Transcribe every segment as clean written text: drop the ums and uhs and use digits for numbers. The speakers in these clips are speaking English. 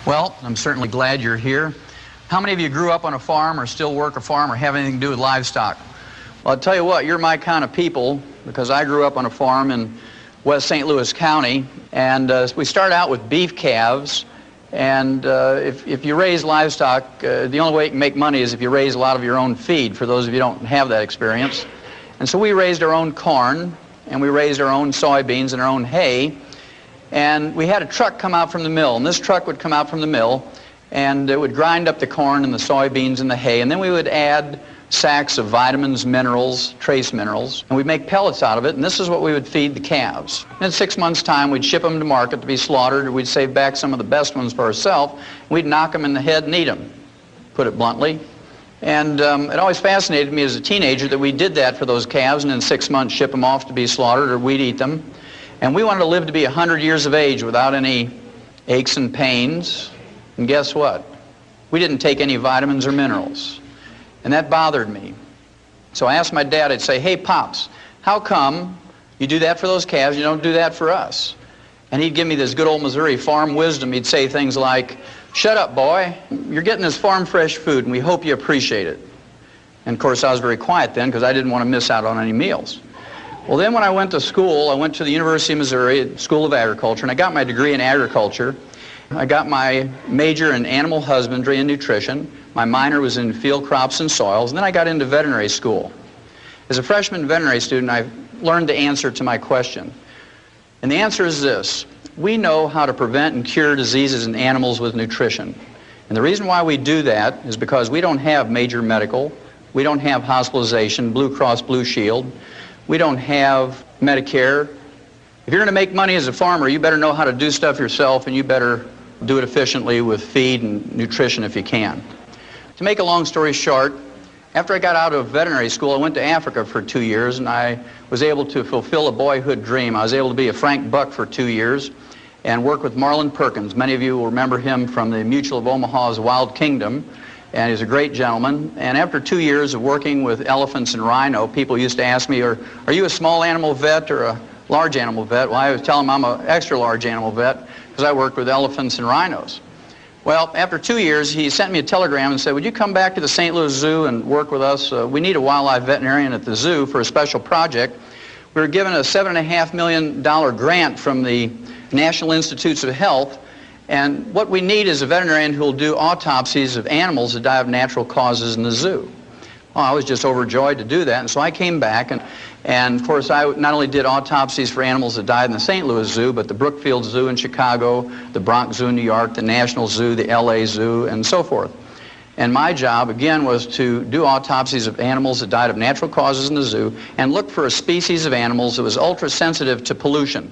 Well, I'm certainly glad you're here. How many of you grew up on a farm or still work a farm or have anything to do with livestock? Well, I'll tell you what, you're my kind of people, because I grew up on a farm in West St. Louis County, and we started out with beef calves, and if you raise livestock, the only way you can make money is if you raise a lot of your own feed, for those of you who don't have that experience. And so we raised our own corn, and we raised our own soybeans and our own hay, and we had a truck come out from the mill, and this truck would come out from the mill, and it would grind up the corn and the soybeans and the hay, and then we would add sacks of vitamins, minerals, trace minerals, and we'd make pellets out of it, and this is what we would feed the calves. In 6 months' time, we'd ship them to market to be slaughtered, or we'd save back some of the best ones for ourselves, and we'd knock them in the head and eat them, put it bluntly. And it always fascinated me as a teenager that we did that for those calves, and in 6 months ship them off to be slaughtered, or we'd eat them. And we wanted to live to be 100 years of age without any aches and pains. And guess what? We didn't take any vitamins or minerals. And that bothered me. So I asked my dad, I'd say, "Hey, Pops, how come you do that for those calves, you don't do that for us?" And he'd give me this good old Missouri farm wisdom. He'd say things like, "Shut up, boy. You're getting this farm fresh food, and we hope you appreciate it." And of course, I was very quiet then because I didn't want to miss out on any meals. Well, then when I went to school, I went to the University of Missouri School of Agriculture, and I got my degree in agriculture. I got my major in animal husbandry and nutrition. My minor was in field crops and soils, and then I got into veterinary school. As a freshman veterinary student, I learned the answer to my question. And the answer is this: we know how to prevent and cure diseases in animals with nutrition. And the reason why we do that is because we don't have major medical, we don't have hospitalization, Blue Cross Blue Shield, we don't have Medicare. If you're going to make money as a farmer, you better know how to do stuff yourself, and you better do it efficiently with feed and nutrition if you can. To make a long story short, after I got out of veterinary school, I went to Africa for 2 years, and I was able to fulfill a boyhood dream. I was able to be a Frank Buck for 2 years and work with Marlin Perkins. Many of you will remember him from the Mutual of Omaha's Wild Kingdom, and he's a great gentleman. And after 2 years of working with elephants and rhino, people used to ask me, are you a small animal vet or a large animal vet? Well, I would tell them I'm an extra large animal vet because I worked with elephants and rhinos. Well, after 2 years, he sent me a telegram and said, "Would you come back to the St. Louis Zoo and work with us? We need a wildlife veterinarian at the zoo for a special project." We were given a $7.5 million grant from the National Institutes of Health, and what we need is a veterinarian who will do autopsies of animals that die of natural causes in the zoo. Well, I was just overjoyed to do that, and so I came back, and of course I not only did autopsies for animals that died in the St. Louis Zoo, but the Brookfield Zoo in Chicago, the Bronx Zoo in New York, the National Zoo, the LA Zoo, and so forth. And my job, again, was to do autopsies of animals that died of natural causes in the zoo and look for a species of animals that was ultra-sensitive to pollution.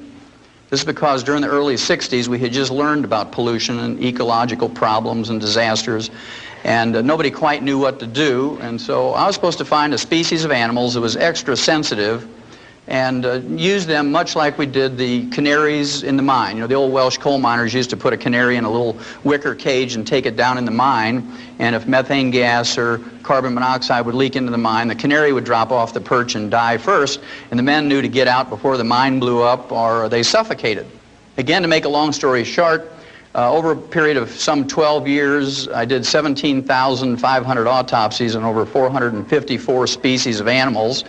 This is because during the early 60s we had just learned about pollution and ecological problems and disasters, and nobody quite knew what to do, and so I was supposed to find a species of animals that was extra sensitive and use them much like we did the canaries in the mine. You know, the old Welsh coal miners used to put a canary in a little wicker cage and take it down in the mine, and if methane gas or carbon monoxide would leak into the mine, the canary would drop off the perch and die first, and the men knew to get out before the mine blew up or they suffocated. Again, to make a long story short, over a period of some 12 years, I did 17,500 autopsies on over 454 species of animals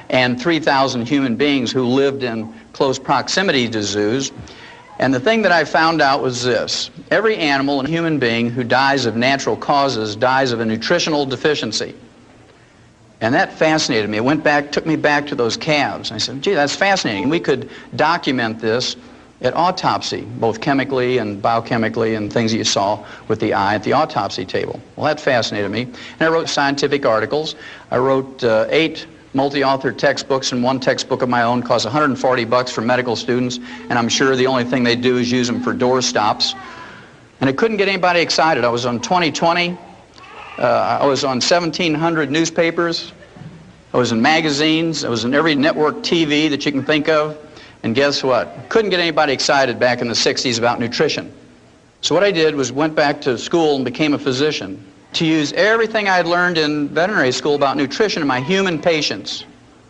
and 3,000 human beings who lived in close proximity to zoos. And the thing that I found out was this: every animal and human being who dies of natural causes dies of a nutritional deficiency. And that fascinated me. It took me back to those calves. I said, gee, that's fascinating. We could document this at autopsy, both chemically and biochemically, and things that you saw with the eye at the autopsy table. Well, that fascinated me. And I wrote scientific articles. I wrote 8 multi-author textbooks, and one textbook of my own costs $140 for medical students, and I'm sure the only thing they do is use them for door stops. And it couldn't get anybody excited. I was on 2020. I was on 1,700 newspapers. I was in magazines. I was in every network TV that you can think of. And guess what? Couldn't get anybody excited back in the 60s about nutrition. So what I did was went back to school and became a physician to use everything I had learned in veterinary school about nutrition in my human patients.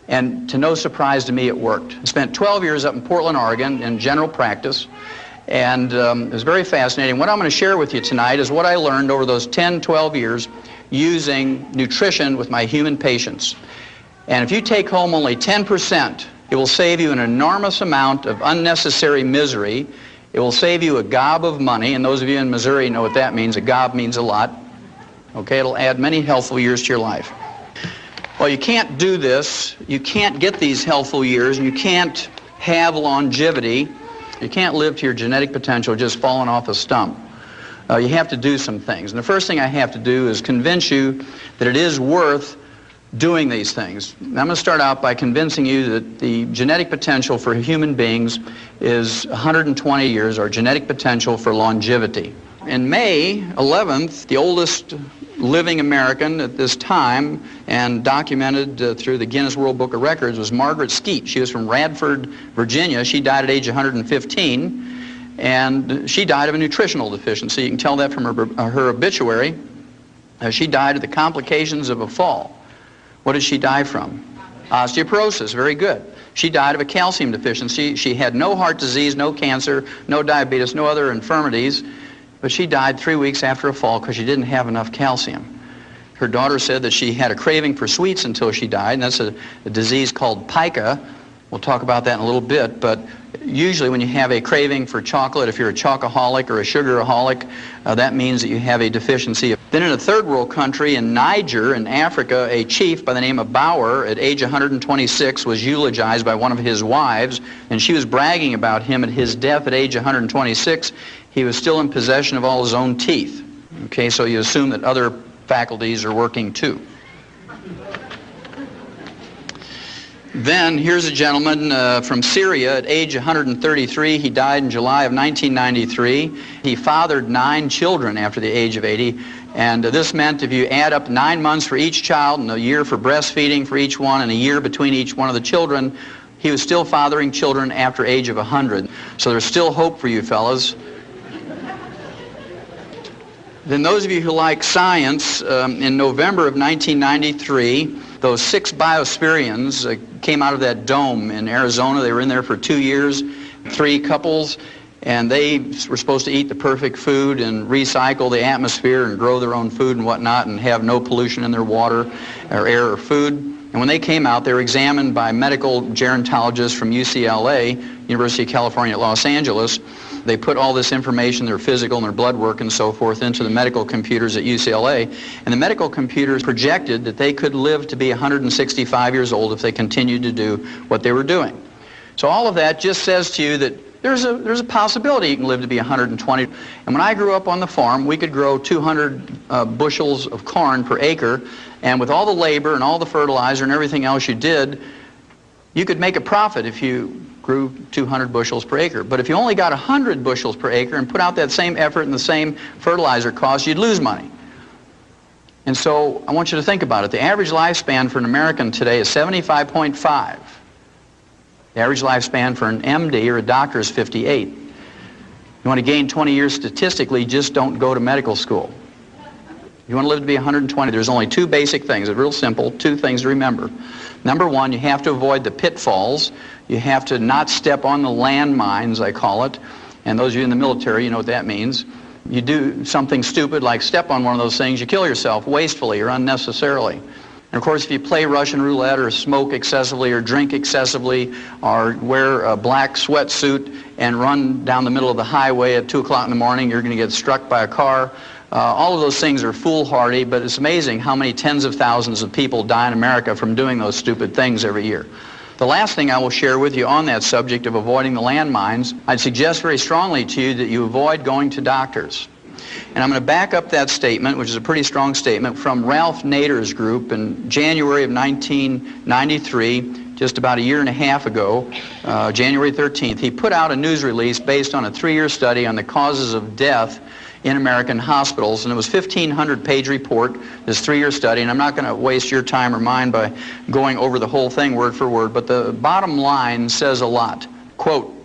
And to no surprise to me, it worked. I spent 12 years up in Portland, Oregon in general practice. And it was very fascinating. What I'm going to share with you tonight is what I learned over those 10, 12 years using nutrition with my human patients. And if you take home only 10%, it will save you an enormous amount of unnecessary misery. It will save you a gob of money, and those of you in Missouri know what that means. A gob means a lot. Okay, it'll add many healthful years to your life. Well, you can't do this. You can't get these healthful years, and you can't have longevity. You can't live to your genetic potential just falling off a stump. You have to do some things. And the first thing I have to do is convince you that it is worth doing these things. I'm going to start out by convincing you that the genetic potential for human beings is 120 years, our genetic potential for longevity. In May 11th, the oldest living American at this time and documented through the Guinness World Book of Records was Margaret Skeet. She was from Radford, Virginia. She died at age 115, and she died of a nutritional deficiency. You can tell that from her obituary. She died of the complications of a fall. What did she die from? Osteoporosis, very good. She died of a calcium deficiency. She had no heart disease, no cancer, no diabetes, no other infirmities, but she died 3 weeks after a fall because she didn't have enough calcium. Her daughter said that she had a craving for sweets until she died, and that's a disease called pica. We'll talk about that in a little bit, but usually when you have a craving for chocolate, if you're a chocoholic or a sugaraholic, that means that you have a deficiency. Then in a third world country, in Niger, in Africa, a chief by the name of Bauer, at age 126, was eulogized by one of his wives, and she was bragging about him at his death at age 126. He was still in possession of all his own teeth. Okay, so you assume that other faculties are working too. Then here's a gentleman from Syria at age 133. He died in July of 1993. He fathered 9 children after the age of 80. And this meant if you add up 9 months for each child and a year for breastfeeding for each one and a year between each one of the children, he was still fathering children after age of 100. So there's still hope for you fellas. Then those of you who like science, in November of 1993, those 6 biospirians came out of that dome in Arizona. They were in there for 2 years, 3 couples, and they were supposed to eat the perfect food and recycle the atmosphere and grow their own food and whatnot and have no pollution in their water or air or food. And when they came out, they were examined by medical gerontologists from UCLA, University of California at Los Angeles. They put all this information, their physical and their blood work and so forth, into the medical computers at UCLA. And the medical computers projected that they could live to be 165 years old if they continued to do what they were doing. So all of that just says to you that there's a possibility you can live to be 120. And when I grew up on the farm, we could grow 200 bushels of corn per acre. And with all the labor and all the fertilizer and everything else you did, you could make a profit if you grew 200 bushels per acre. But if you only got 100 bushels per acre and put out that same effort and the same fertilizer cost, you'd lose money. And so I want you to think about it. The average lifespan for an American today is 75.5. The average lifespan for an MD or a doctor is 58. You want to gain 20 years statistically, just don't go to medical school. You want to live to be 120, there's only 2 basic things. It's real simple, 2 things to remember. Number 1, you have to avoid the pitfalls. You have to not step on the landmines, I call it. And those of you in the military, you know what that means. You do something stupid like step on one of those things, you kill yourself wastefully or unnecessarily. And of course, if you play Russian roulette or smoke excessively or drink excessively or wear a black sweatsuit and run down the middle of the highway at 2 o'clock in the morning, you're going to get struck by a car. All of those things are foolhardy, but it's amazing how many tens of thousands of people die in America from doing those stupid things every year. The last thing I will share with you on that subject of avoiding the landmines, I'd suggest very strongly to you that you avoid going to doctors. And I'm going to back up that statement, which is a pretty strong statement, from Ralph Nader's group in January of 1993, just about a year and a half ago, January 13th. He put out a news release based on a 3-year study on the causes of death in American hospitals, and it was a 1,500-page report, this 3-year study, and I'm not going to waste your time or mine by going over the whole thing word for word, but the bottom line says a lot. Quote,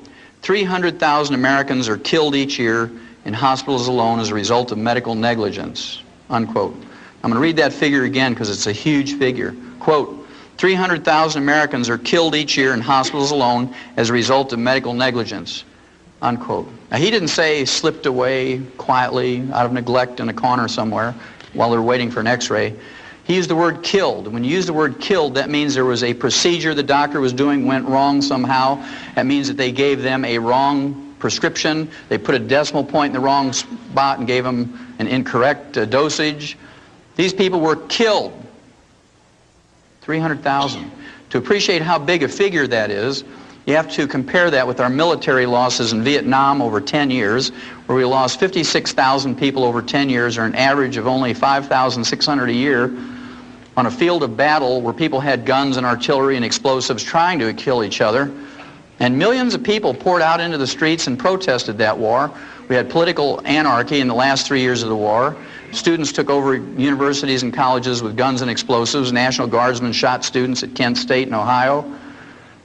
300,000 Americans are killed each year in hospitals alone as a result of medical negligence, unquote. I'm going to read that figure again because it's a huge figure. Quote, 300,000 Americans are killed each year in hospitals alone as a result of medical negligence. unquote. Now, he didn't say slipped away quietly out of neglect in a corner somewhere while they're waiting for an x-ray. He used the word killed. When you use the word killed, that means there was a procedure the doctor was doing went wrong somehow. That means that they gave them a wrong prescription. They put a decimal point in the wrong spot and gave them an incorrect dosage. These people were killed. 300,000. To appreciate how big a figure that is, you have to compare that with our military losses in Vietnam over 10 years, where we lost 56,000 people over 10 years, or an average of only 5,600 a year, on a field of battle where people had guns and artillery and explosives trying to kill each other. And millions of people poured out into the streets and protested that war. We had political anarchy in the last 3 years of the war. Students took over universities and colleges with guns and explosives. National Guardsmen shot students at Kent State in Ohio.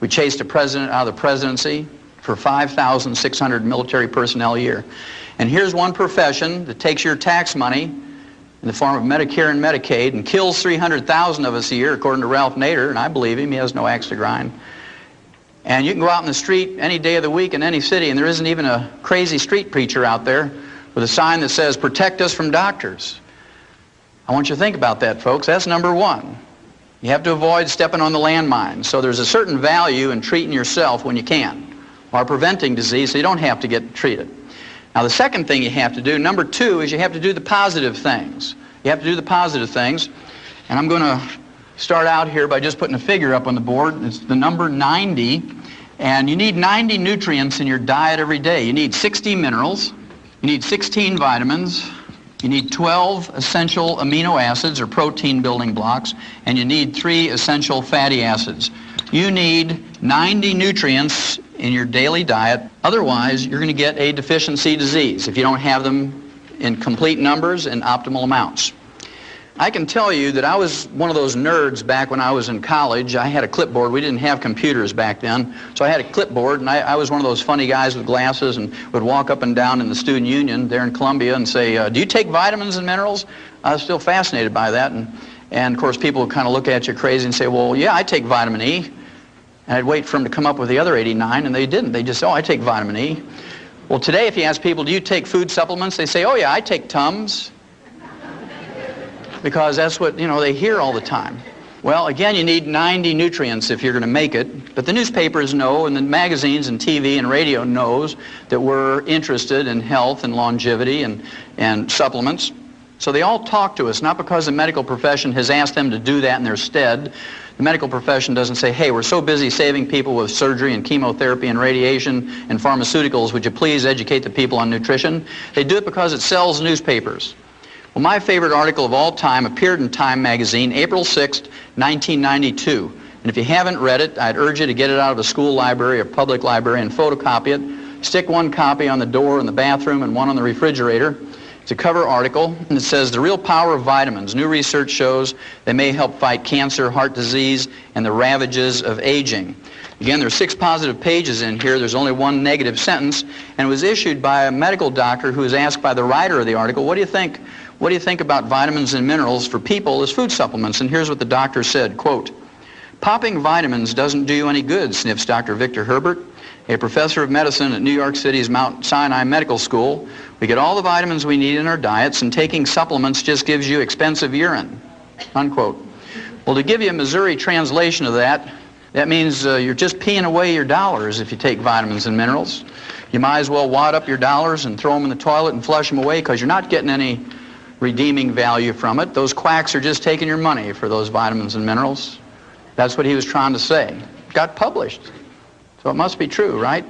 We chased a president out of the presidency for 5,600 military personnel a year. And here's one profession that takes your tax money in the form of Medicare and Medicaid and kills 300,000 of us a year, according to Ralph Nader, and I believe him, he has no axe to grind. And you can go out in the street any day of the week in any city, and there isn't even a crazy street preacher out there with a sign that says, "Protect us from doctors." I want you to think about that, folks. That's number one. You have to avoid stepping on the landmine. So there's a certain value in treating yourself when you can, or preventing disease so you don't have to get treated. Now, the second thing you have to do, number two, is you have to do the positive things. You have to do the positive things. And I'm going to start out here by just putting a figure up on the board. It's the number 90. And you need 90 nutrients in your diet every day. You need 60 minerals. You need 16 vitamins. You need 12 essential amino acids, or protein building blocks. And you need 3 essential fatty acids. You need 90 nutrients in your daily diet. Otherwise, you're going to get a deficiency disease if you don't have them in complete numbers and optimal amounts. I can tell you that I was one of those nerds back when I was in college. I had a clipboard. We didn't have computers back then, so I had a clipboard, and I was one of those funny guys with glasses and would walk up and down in the student union there in Columbia and say, "Do you take vitamins and minerals?" I was still fascinated by that, and of course people would kind of look at you crazy and say, "Well, yeah, I take vitamin E." And I'd wait for them to come up with the other 89, and they didn't. They just, "Oh, I take vitamin E." Well, today if you ask people, "Do you take food supplements?" they say, "Oh yeah, I take Tums." Because that's what, they hear all the time. Well, again, you need 90 nutrients if you're going to make it. But the newspapers know, and the magazines and TV and radio knows that we're interested in health and longevity and supplements. So they all talk to us, not because the medical profession has asked them to do that in their stead. The medical profession doesn't say, "Hey, we're so busy saving people with surgery and chemotherapy and radiation and pharmaceuticals, would you please educate the people on nutrition?" They do it because it sells newspapers. Well, my favorite article of all time appeared in Time magazine, April 6th, 1992. And if you haven't read it, I'd urge you to get it out of a school library or public library and photocopy it. Stick one copy on the door in the bathroom and one on the refrigerator. It's a cover article, and it says, "The real power of vitamins. New research shows they may help fight cancer, heart disease, and the ravages of aging." Again, there's 6 positive pages in here. There's only 1 negative sentence, and it was issued by a medical doctor who was asked by the writer of the article, "What do you think? What do you think about vitamins and minerals for people as food supplements?" And here's what the doctor said, quote, "Popping vitamins doesn't do you any good," sniffs Dr. Victor Herbert, a professor of medicine at New York City's Mount Sinai Medical School. "We get all the vitamins we need in our diets, and taking supplements just gives you expensive urine," unquote. Well, to give you a Missouri translation of that means you're just peeing away your dollars if you take vitamins and minerals. You might as well wad up your dollars and throw them in the toilet and flush them away, because you're not getting any redeeming value from it. Those quacks are just taking your money for those vitamins and minerals. That's what he was trying to say. It got published, so it must be true, right?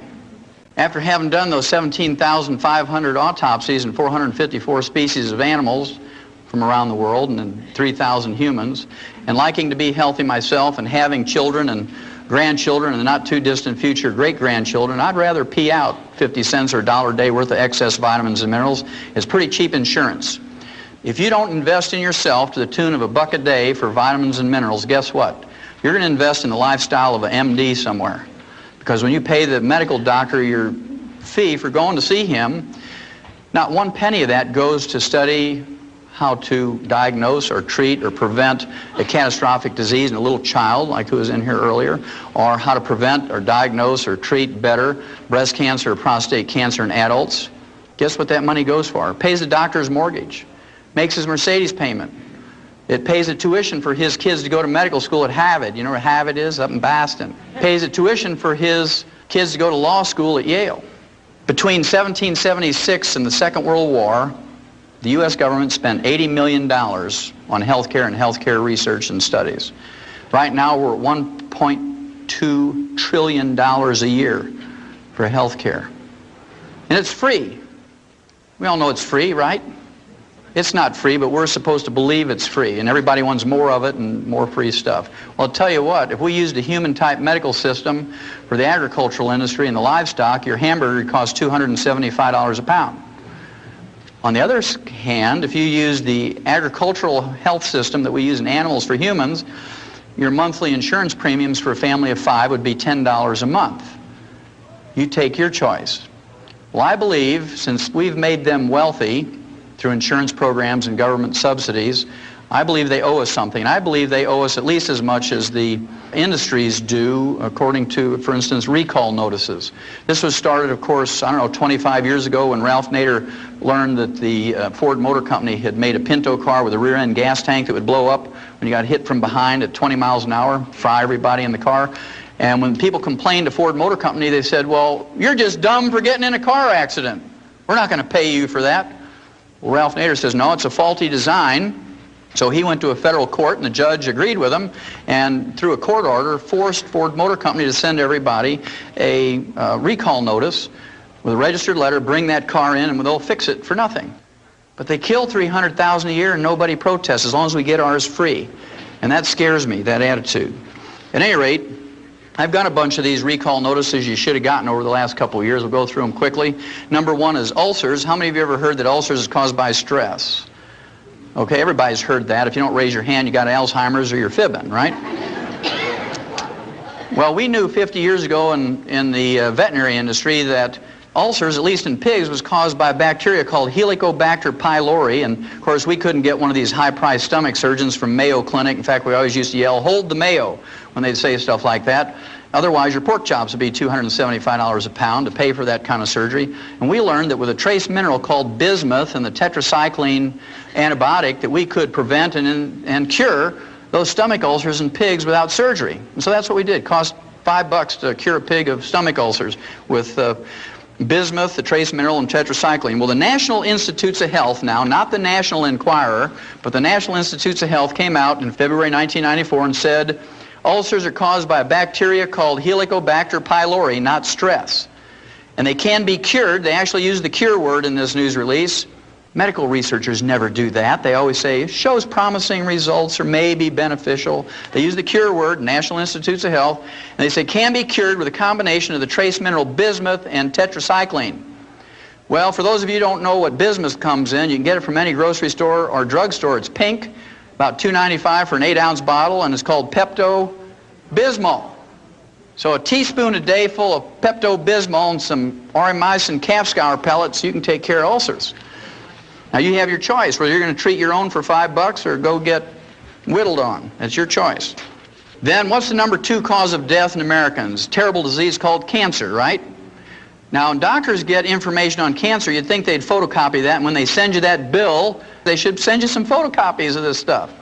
After having done those 17,500 autopsies in 454 species of animals from around the world and in 3,000 humans, and liking to be healthy myself and having children and grandchildren and the not too distant future great-grandchildren, I'd rather pee out 50 cents or $1 a day worth of excess vitamins and minerals. It's pretty cheap insurance. If you don't invest in yourself to the tune of $1 a day for vitamins and minerals, guess what? You're going to invest in the lifestyle of an MD somewhere. Because when you pay the medical doctor your fee for going to see him, not 1 penny of that goes to study how to diagnose or treat or prevent a catastrophic disease in a little child, like who was in here earlier, or how to prevent or diagnose or treat better breast cancer or prostate cancer in adults. Guess what that money goes for? It pays the doctor's mortgage, makes his Mercedes payment. It pays the tuition for his kids to go to medical school at Harvard. You know where Harvard is? Up in Boston. Pays the tuition for his kids to go to law school at Yale. Between 1776 and the Second World War, the U.S. government spent $80 million on healthcare and healthcare research and studies. Right now, we're at $1.2 trillion a year for healthcare. And it's free. We all know it's free, right? It's not free, but we're supposed to believe it's free, and everybody wants more of it and more free stuff. Well, I'll tell you what, if we used a human-type medical system for the agricultural industry and the livestock, your hamburger would cost $275 a pound. On the other hand, if you use the agricultural health system that we use in animals for humans, your monthly insurance premiums for a family of 5 would be $10 a month. You take your choice. Well, I believe, since we've made them wealthy through insurance programs and government subsidies, I believe they owe us something. I believe they owe us at least as much as the industries do, according to, for instance, recall notices. This was started, of course, 25 years ago when Ralph Nader learned that the Ford Motor Company had made a Pinto car with a rear-end gas tank that would blow up when you got hit from behind at 20 miles an hour, fry everybody in the car. And when people complained to Ford Motor Company, they said, well, you're just dumb for getting in a car accident. We're not going to pay you for that. Well, Ralph Nader says, no, it's a faulty design. So he went to a federal court, and the judge agreed with him, and through a court order, forced Ford Motor Company to send everybody a recall notice with a registered letter, bring that car in, and they'll fix it for nothing. But they kill 300,000 a year, and nobody protests as long as we get ours free. And that scares me, that attitude. At any rate, I've got a bunch of these recall notices you should have gotten over the last couple of years. We'll go through them quickly. Number one is ulcers. How many of you ever heard that ulcers is caused by stress? Okay, everybody's heard that. If you don't raise your hand, you got Alzheimer's or you're fibbing, right? Well, we knew 50 years ago in the veterinary industry that ulcers, at least in pigs, was caused by a bacteria called Helicobacter pylori. And, of course, we couldn't get one of these high-priced stomach surgeons from Mayo Clinic. In fact, we always used to yell, hold the Mayo, when they'd say stuff like that. Otherwise, your pork chops would be $275 a pound to pay for that kind of surgery. And we learned that with a trace mineral called bismuth and the tetracycline antibiotic that we could prevent and cure those stomach ulcers in pigs without surgery. And so that's what we did. It cost $5 to cure a pig of stomach ulcers with bismuth, the trace mineral, and tetracycline. Well, the National Institutes of Health now, not the National Enquirer, but the National Institutes of Health came out in February 1994 and said, ulcers are caused by a bacteria called Helicobacter pylori, not stress. And they can be cured. They actually use the cure word in this news release. Medical researchers never do that. They always say, shows promising results or may be beneficial. They use the cure word, National Institutes of Health, and they say can be cured with a combination of the trace mineral bismuth and tetracycline. Well, for those of you who don't know what bismuth comes in, you can get it from any grocery store or drugstore. It's pink, about $2.95 for an 8-ounce bottle, and it's called Pepto-Bismol. So a teaspoon a day full of Pepto-Bismol and some aureomycin calf scour pellets, you can take care of ulcers. Now you have your choice, whether you're going to treat your own for $5 or go get whittled on. That's your choice. Then what's the number 2 cause of death in Americans? Terrible disease called cancer, right? Now when doctors get information on cancer, you'd think they'd photocopy that, and when they send you that bill, they should send you some photocopies of this stuff.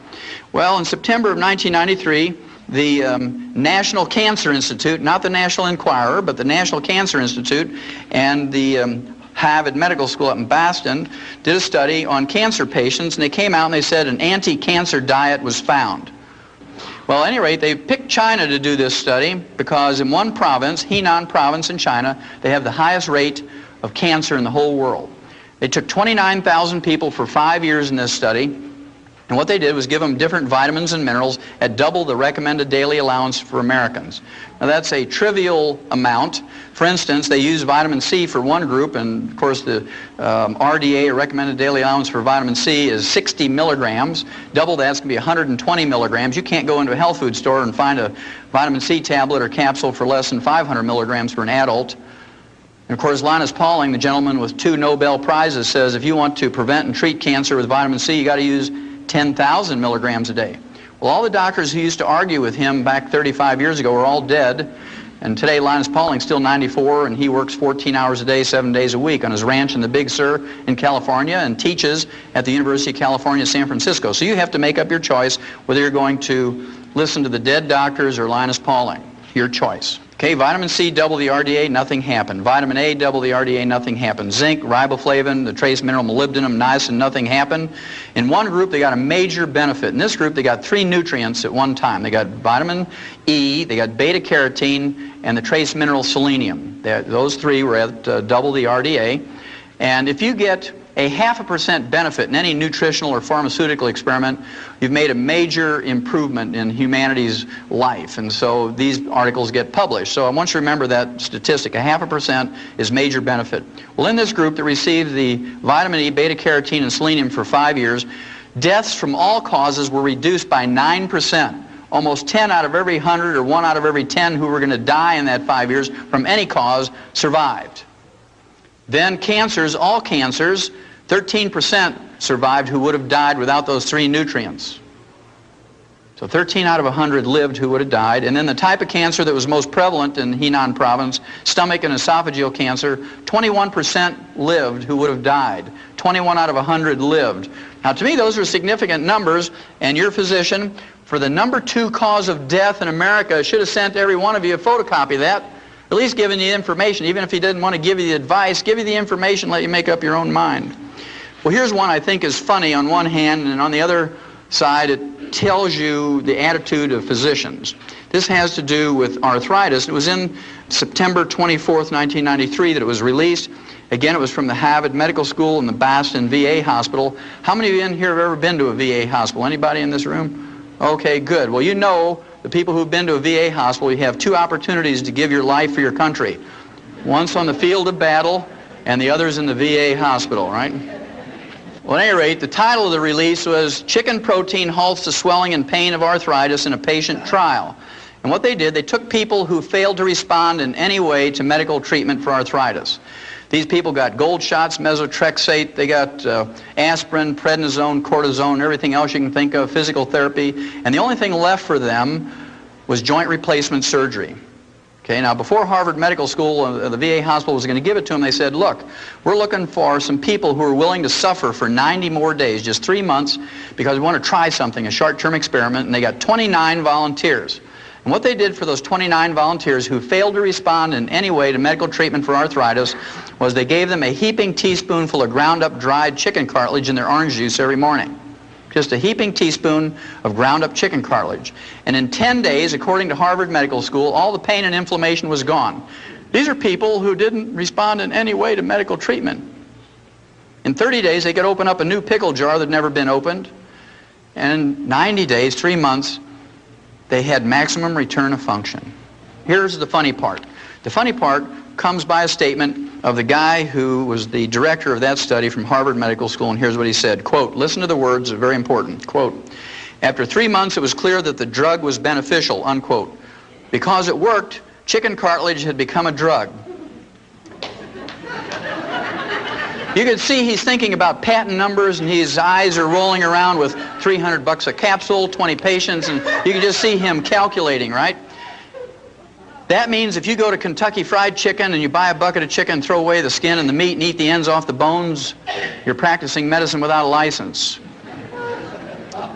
Well, in September of 1993, the National Cancer Institute, not the National Enquirer, but the National Cancer Institute, and the Harvard Medical School up in Boston did a study on cancer patients, and they came out and they said an anti-cancer diet was found. Well, at any rate, they picked China to do this study because in one province, Henan province in China, they have the highest rate of cancer in the whole world. They took 29,000 people for 5 years in this study, and what they did was give them different vitamins and minerals at double the recommended daily allowance for Americans. Now that's a trivial amount. For instance, they used vitamin C for one group, and of course the RDA, or recommended daily allowance for vitamin C, is 60 milligrams. Double that's going to be 120 milligrams. You can't go into a health food store and find a vitamin C tablet or capsule for less than 500 milligrams for an adult. And of course, Linus Pauling, the gentleman with 2 Nobel Prizes, says if you want to prevent and treat cancer with vitamin C, you got to use 10,000 milligrams a day. Well, all the doctors who used to argue with him back 35 years ago are all dead. And today, Linus Pauling's still 94, and he works 14 hours a day, 7 days a week on his ranch in the Big Sur in California and teaches at the University of California, San Francisco. So you have to make up your choice whether you're going to listen to the dead doctors or Linus Pauling. Your choice. Okay, vitamin C, double the RDA, nothing happened. Vitamin A, double the RDA, nothing happened. Zinc, riboflavin, the trace mineral molybdenum, niacin, nothing happened. In one group, they got a major benefit. In this group, they got 3 nutrients at one time. They got vitamin E, they got beta-carotene, and the trace mineral selenium. Those 3 were at double the RDA. And if you get a 0.5% benefit in any nutritional or pharmaceutical experiment, you've made a major improvement in humanity's life. And so these articles get published. So I want you to remember that statistic. 0.5% is major benefit. Well, in this group that received the vitamin E, beta-carotene, and selenium for 5 years, deaths from all causes were reduced by 9%. Almost 10 out of every 100 or 1 out of every 10 who were going to die in that 5 years from any cause survived. Then cancers, all cancers, 13% survived who would have died without those 3 nutrients. So 13 out of 100 lived who would have died. And then the type of cancer that was most prevalent in Henan province, stomach and esophageal cancer, 21% lived who would have died. 21 out of 100 lived. Now to me those are significant numbers, and your physician, for the number 2 cause of death in America, should have sent every one of you a photocopy of that. At least giving you information. Even if he didn't want to give you the advice, give you the information, let you make up your own mind. Well, here's one I think is funny on one hand, and on the other side it tells you the attitude of physicians. This has to do with arthritis. It was in September 24th, 1993 that it was released. Again, it was from the Harvard Medical School and the Boston VA Hospital. How many of you in here have ever been to a VA hospital? Anybody in this room? Okay, good. Well, you know, the people who've been to a VA hospital, you have 2 opportunities to give your life for your country. Once on the field of battle, and the other's in the VA hospital, right? Well, at any rate, the title of the release was Chicken Protein Halts the Swelling and Pain of Arthritis in a Patient Trial. And what they did, they took people who failed to respond in any way to medical treatment for arthritis. These people got gold shots, methotrexate, they got aspirin, prednisone, cortisone, everything else you can think of, physical therapy, and the only thing left for them was joint replacement surgery. Okay, now before Harvard Medical School, the VA hospital was going to give it to them, they said, look, we're looking for some people who are willing to suffer for 90 more days, just 3 months, because we want to try something, a short-term experiment, and they got 29 volunteers. And what they did for those 29 volunteers who failed to respond in any way to medical treatment for arthritis was they gave them a heaping teaspoonful of ground-up dried chicken cartilage in their orange juice every morning. Just a heaping teaspoon of ground-up chicken cartilage. And in 10 days, according to Harvard Medical School, all the pain and inflammation was gone. These are people who didn't respond in any way to medical treatment. In 30 days, they could open up a new pickle jar that had never been opened. And in 90 days, 3 months, they had maximum return of function. Here's the funny part. The funny part comes by a statement of the guy who was the director of that study from Harvard Medical School, and here's what he said, quote, listen to the words, they're very important, quote, after 3 months it was clear that the drug was beneficial, unquote. Because it worked, chicken cartilage had become a drug. You could see he's thinking about patent numbers, and his eyes are rolling around with $300 a capsule, 20 patients, and you can just see him calculating, right? That means if you go to Kentucky Fried Chicken and you buy a bucket of chicken, throw away the skin and the meat and eat the ends off the bones, you're practicing medicine without a license.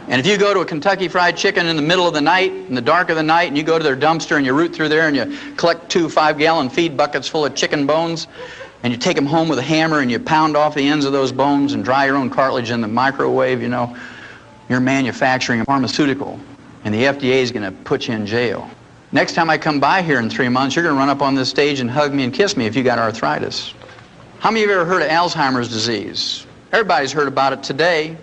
And if you go to a Kentucky Fried Chicken in the middle of the night, in the dark of the night, and you go to their dumpster and you root through there and you collect 2 5-gallon feed buckets full of chicken bones, and you take them home with a hammer and you pound off the ends of those bones and dry your own cartilage in the microwave, you know, you're manufacturing a pharmaceutical, and the FDA is going to put you in jail. Next time I come by here in 3 months, you're going to run up on this stage and hug me and kiss me if you got arthritis. How many of you have ever heard of Alzheimer's disease? Everybody's heard about it today.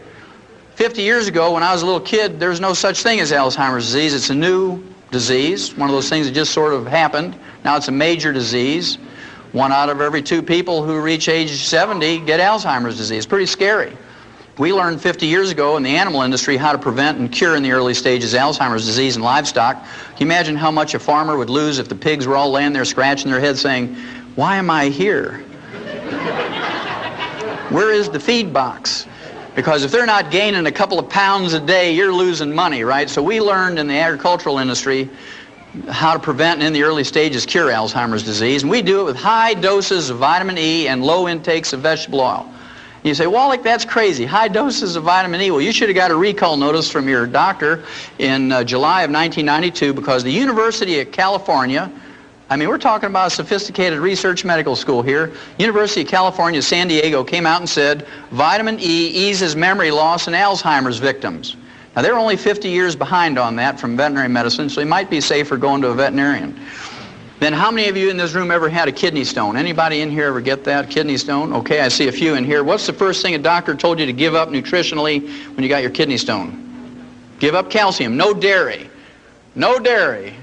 50 years ago, when I was a little kid, there was no such thing as Alzheimer's disease. It's a new disease, one of those things that just sort of happened. Now it's a major disease. 1 out of every 2 people who reach age 70 get Alzheimer's disease. Pretty scary. We learned 50 years ago in the animal industry how to prevent and cure in the early stages Alzheimer's disease in livestock. Can you imagine how much a farmer would lose if the pigs were all laying there scratching their heads saying, Why am I here? Where is the feed box? Because if they're not gaining a couple of pounds a day, you're losing money, right? So we learned in the agricultural industry how to prevent and in the early stages cure Alzheimer's disease. And we do it with high doses of vitamin E and low intakes of vegetable oil. You say, Wallach, that's crazy. High doses of vitamin E. Well, you should have got a recall notice from your doctor in July of 1992 because the University of California, I mean, we're talking about a sophisticated research medical school here. University of California, San Diego came out and said vitamin E eases memory loss in Alzheimer's victims. Now, they're only 50 years behind on that from veterinary medicine, so you might be safer going to a veterinarian. Then how many of you in this room ever had a kidney stone? Anybody in here ever get that, kidney stone? Okay, I see a few in here. What's the first thing a doctor told you to give up nutritionally when you got your kidney stone? Give up calcium. No dairy. No dairy.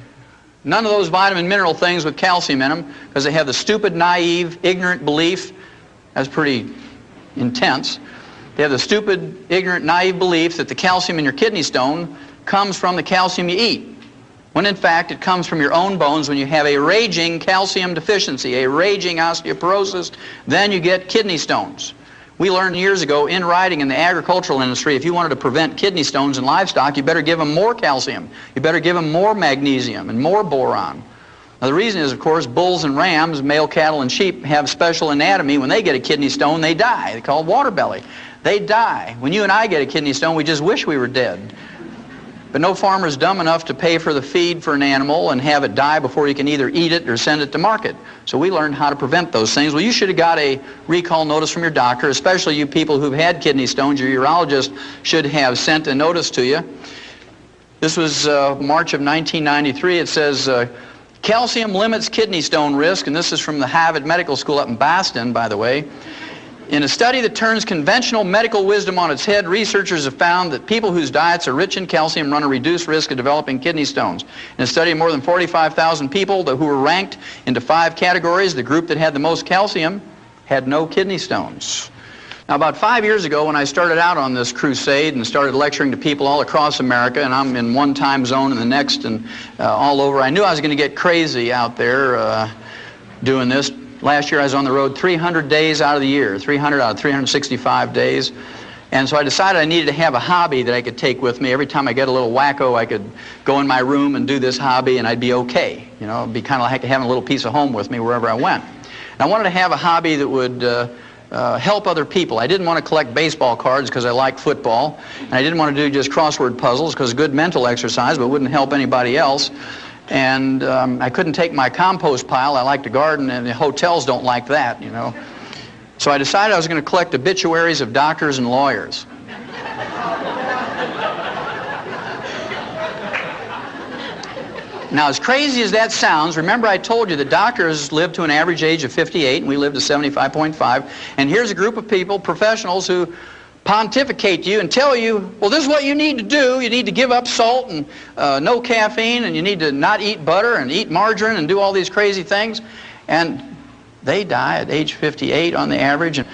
None of those vitamin mineral things with calcium in them because they have the stupid, naive, ignorant belief. That's pretty intense. They have the stupid, ignorant, naive belief that the calcium in your kidney stone comes from the calcium you eat, when in fact it comes from your own bones. When you have a raging calcium deficiency, a raging osteoporosis, then you get kidney stones. We learned years ago in writing in the agricultural industry, if you wanted to prevent kidney stones in livestock, you better give them more calcium. You better give them more magnesium and more boron. Now, the reason is, of course, bulls and rams, male cattle and sheep have special anatomy. When they get a kidney stone, they die. They're called water belly. They die. When you and I get a kidney stone, we just wish we were dead. But no farmer is dumb enough to pay for the feed for an animal and have it die before you can either eat it or send it to market. So we learned how to prevent those things. Well, you should have got a recall notice from your doctor, especially you people who've had kidney stones. Your urologist should have sent a notice to you. This was March of 1993. It says, calcium limits kidney stone risk, and this is from the Harvard Medical School up in Boston, by the way. In a study that turns conventional medical wisdom on its head, researchers have found that people whose diets are rich in calcium run a reduced risk of developing kidney stones. In a study of more than 45,000 people who were ranked into 5 categories, the group that had the most calcium had no kidney stones. Now, about 5 years ago, when I started out on this crusade and started lecturing to people all across America, and I'm in one time zone and the next and all over, I knew I was going to get crazy out there doing this. Last year I was on the road 300 days out of the year, 300 out of 365 days. And so I decided I needed to have a hobby that I could take with me. Every time I get a little wacko, I could go in my room and do this hobby and I'd be okay. You know, it'd be kind of like having a little piece of home with me wherever I went. And I wanted to have a hobby that would help other people. I didn't want to collect baseball cards because I like football. And I didn't want to do just crossword puzzles because good mental exercise, but wouldn't help anybody else. And I couldn't take my compost pile. I like to garden, and the hotels don't like that, you know. So I decided I was going to collect obituaries of doctors and lawyers. Now, as crazy as that sounds, remember I told you that doctors live to an average age of 58, and we live to 75.5. And here's a group of people, professionals, who pontificate to you and tell you, well, this is what you need to do. You need to give up salt and no caffeine, and you need to not eat butter and eat margarine and do all these crazy things. And they die at age 58 on the average. And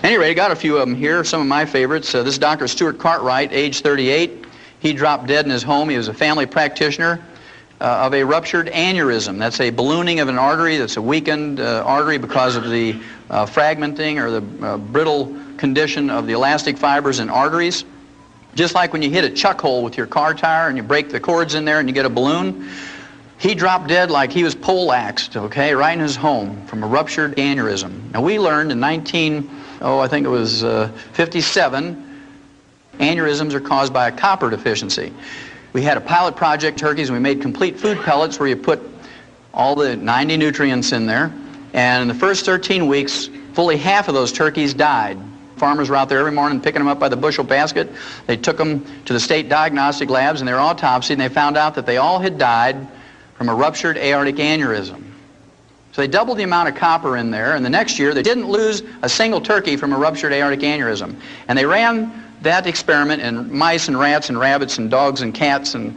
anyway, I got a few of them here, some of my favorites. This is Dr. Stuart Cartwright, age 38. He dropped dead in his home. He was a family practitioner of a ruptured aneurysm. That's a ballooning of an artery that's a weakened artery because of the fragmenting or the brittle condition of the elastic fibers in arteries. Just like when you hit a chuck hole with your car tire and you break the cords in there and you get a balloon. He dropped dead like he was poleaxed, okay, right in his home from a ruptured aneurysm. Now, we learned in 57, aneurysms are caused by a copper deficiency. We had a pilot project, turkeys, and we made complete food pellets where you put all the 90 nutrients in there. And in the first 13 weeks, fully half of those turkeys died. Farmers were out there every morning picking them up by the bushel basket. They took them to the state diagnostic labs and they were autopsied, and they found out that they all had died from a ruptured aortic aneurysm. So they doubled the amount of copper in there, and the next year they didn't lose a single turkey from a ruptured aortic aneurysm. And they ran that experiment in mice and rats and rabbits and dogs and cats and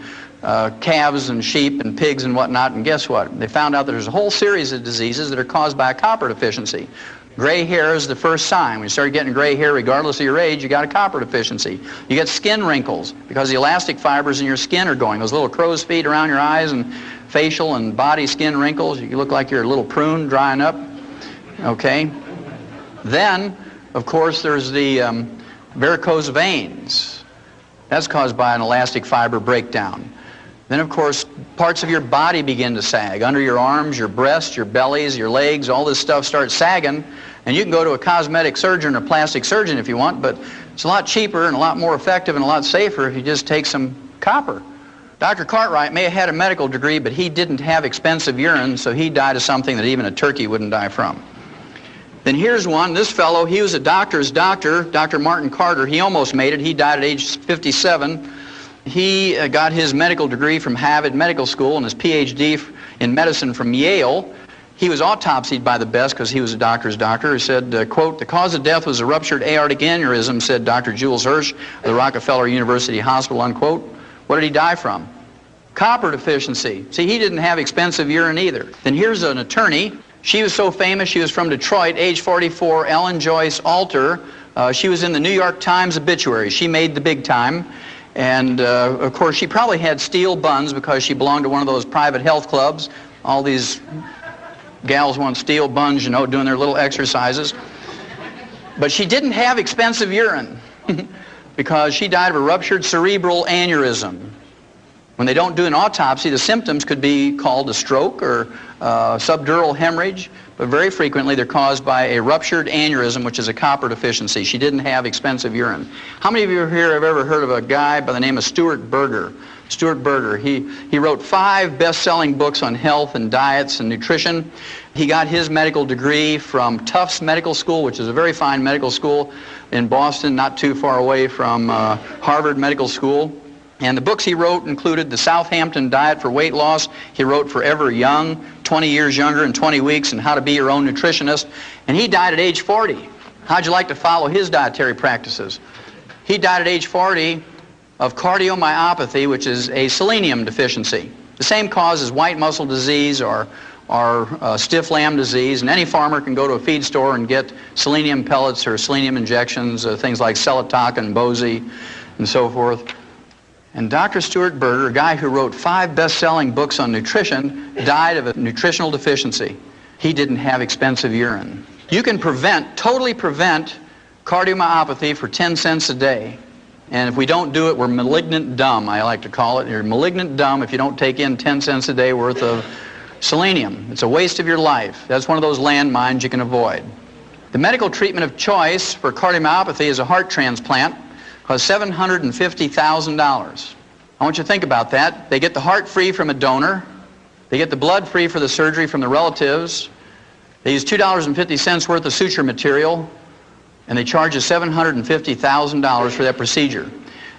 calves and sheep and pigs and whatnot, and guess what? They found out that there's a whole series of diseases that are caused by a copper deficiency. Gray hair is the first sign. When you start getting gray hair, regardless of your age, you got a copper deficiency. You get skin wrinkles because the elastic fibers in your skin are going. Those little crow's feet around your eyes and facial and body skin wrinkles. You look like you're a little prune drying up. Okay? Then, of course, there's the varicose veins. That's caused by an elastic fiber breakdown. Then, of course, parts of your body begin to sag. Under your arms, your breasts, your bellies, your legs, all this stuff starts sagging. And you can go to a cosmetic surgeon or plastic surgeon if you want, but it's a lot cheaper and a lot more effective and a lot safer if you just take some copper. Dr. Cartwright may have had a medical degree, but he didn't have expensive urine, so he died of something that even a turkey wouldn't die from. Then here's one. This fellow, he was a doctor's doctor, Dr. Martin Carter. He almost made it. He died at age 57. He got his medical degree from Harvard Medical School and his PhD in medicine from Yale. He was autopsied by the best because he was a doctor's doctor. He said, quote, "The cause of death was a ruptured aortic aneurysm," said Dr. Jules Hirsch of the Rockefeller University Hospital, unquote. What did he die from? Copper deficiency. See, he didn't have expensive urine either. Then here's an attorney. She was so famous, she was from Detroit, age 44, Ellen Joyce Alter. She was in the New York Times obituary. She made the big time. And, of course, she probably had steel buns because she belonged to one of those private health clubs. All these gals want steel buns, you know, doing their little exercises. But she didn't have expensive urine because she died of a ruptured cerebral aneurysm. When they don't do an autopsy, the symptoms could be called a stroke or subdural hemorrhage, but very frequently they're caused by a ruptured aneurysm, which is a copper deficiency. She didn't have expensive urine. How many of you here have ever heard of a guy by the name of Stuart Berger? Stuart Berger, he wrote 5 best-selling books on health and diets and nutrition. He got his medical degree from Tufts Medical School, which is a very fine medical school in Boston, not too far away from Harvard Medical School. And the books he wrote included The Southampton Diet for Weight Loss. He wrote Forever Young, 20 Years Younger in 20 Weeks, and How to Be Your Own Nutritionist. And he died at age 40. How'd you like to follow his dietary practices? He died at age 40 of cardiomyopathy, which is a selenium deficiency. The same cause as white muscle disease or stiff lamb disease. And any farmer can go to a feed store and get selenium pellets or selenium injections, things like Celitoc and Bozy and so forth. And Dr. Stuart Berger, a guy who wrote 5 best-selling books on nutrition, died of a nutritional deficiency. He didn't have expensive urine. You can totally prevent cardiomyopathy for 10 cents a day. And if we don't do it, we're malignant dumb, I like to call it. You're malignant dumb if you don't take in 10 cents a day worth of selenium. It's a waste of your life. That's one of those landmines you can avoid. The medical treatment of choice for cardiomyopathy is a heart transplant. Costs $750,000. I want you to think about that. They get the heart free from a donor. They get the blood free for the surgery from the relatives. They use $2.50 worth of suture material, and they charge you $750,000 for that procedure.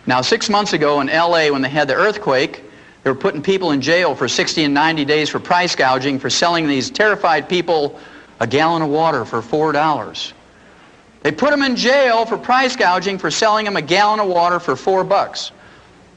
Now, 6 months ago in LA, when they had the earthquake, they were putting people in jail for 60 and 90 days for price gouging, for selling these terrified people a gallon of water for $4. They put them in jail for price gouging for selling them a gallon of water for $4.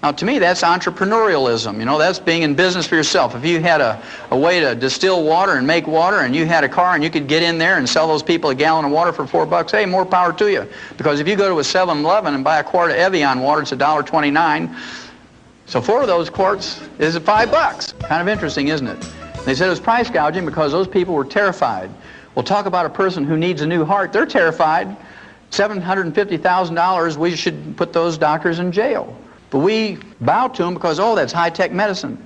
Now, to me, that's entrepreneurialism. You know, that's being in business for yourself. If you had a way to distill water and make water, and you had a car and you could get in there and sell those people a gallon of water for $4, hey, more power to you. Because if you go to a 7-Eleven and buy a quart of Evian water, it's $1.29. So 4 of those quarts is $5. Kind of interesting, isn't it? They said it was price gouging because those people were terrified. Well, talk about a person who needs a new heart. They're terrified. $750,000, we should put those doctors in jail. But we bow to them because, oh, that's high-tech medicine.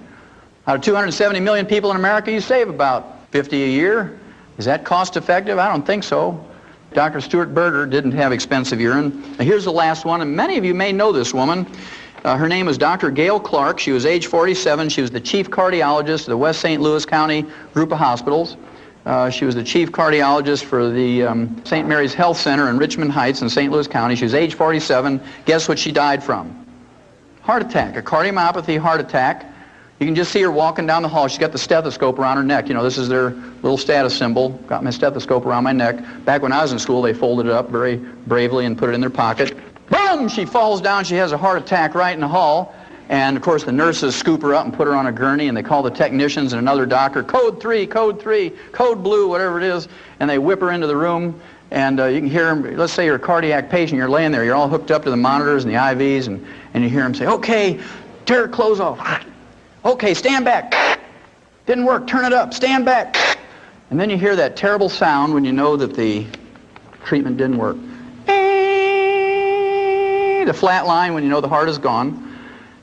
Out of 270 million people in America, you save about 50 a year. Is that cost-effective? I don't think so. Dr. Stuart Berger didn't have expensive urine. Now, here's the last one, and many of you may know this woman. Her name is Dr. Gail Clark. She was age 47. She was the chief cardiologist of the West St. Louis County group of hospitals. She was the chief cardiologist for the St. Mary's Health Center in Richmond Heights in St. Louis County. She was age 47. Guess what she died from? Heart attack, a cardiomyopathy heart attack. You can just see her walking down the hall. She's got the stethoscope around her neck. You know, this is their little status symbol. Got my stethoscope around my neck. Back when I was in school, they folded it up very bravely and put it in their pocket. Boom! She falls down. She has a heart attack right in the hall. And, of course, the nurses scoop her up and put her on a gurney, and they call the technicians and another doctor, code 3, code blue, whatever it is, and they whip her into the room. And you can hear them, let's say you're a cardiac patient, you're laying there, you're all hooked up to the monitors and the IVs, and you hear them say, okay, tear her clothes off. Okay, stand back. Didn't work, turn it up, stand back. And then you hear that terrible sound when you know that the treatment didn't work. The flat line when you know the heart is gone.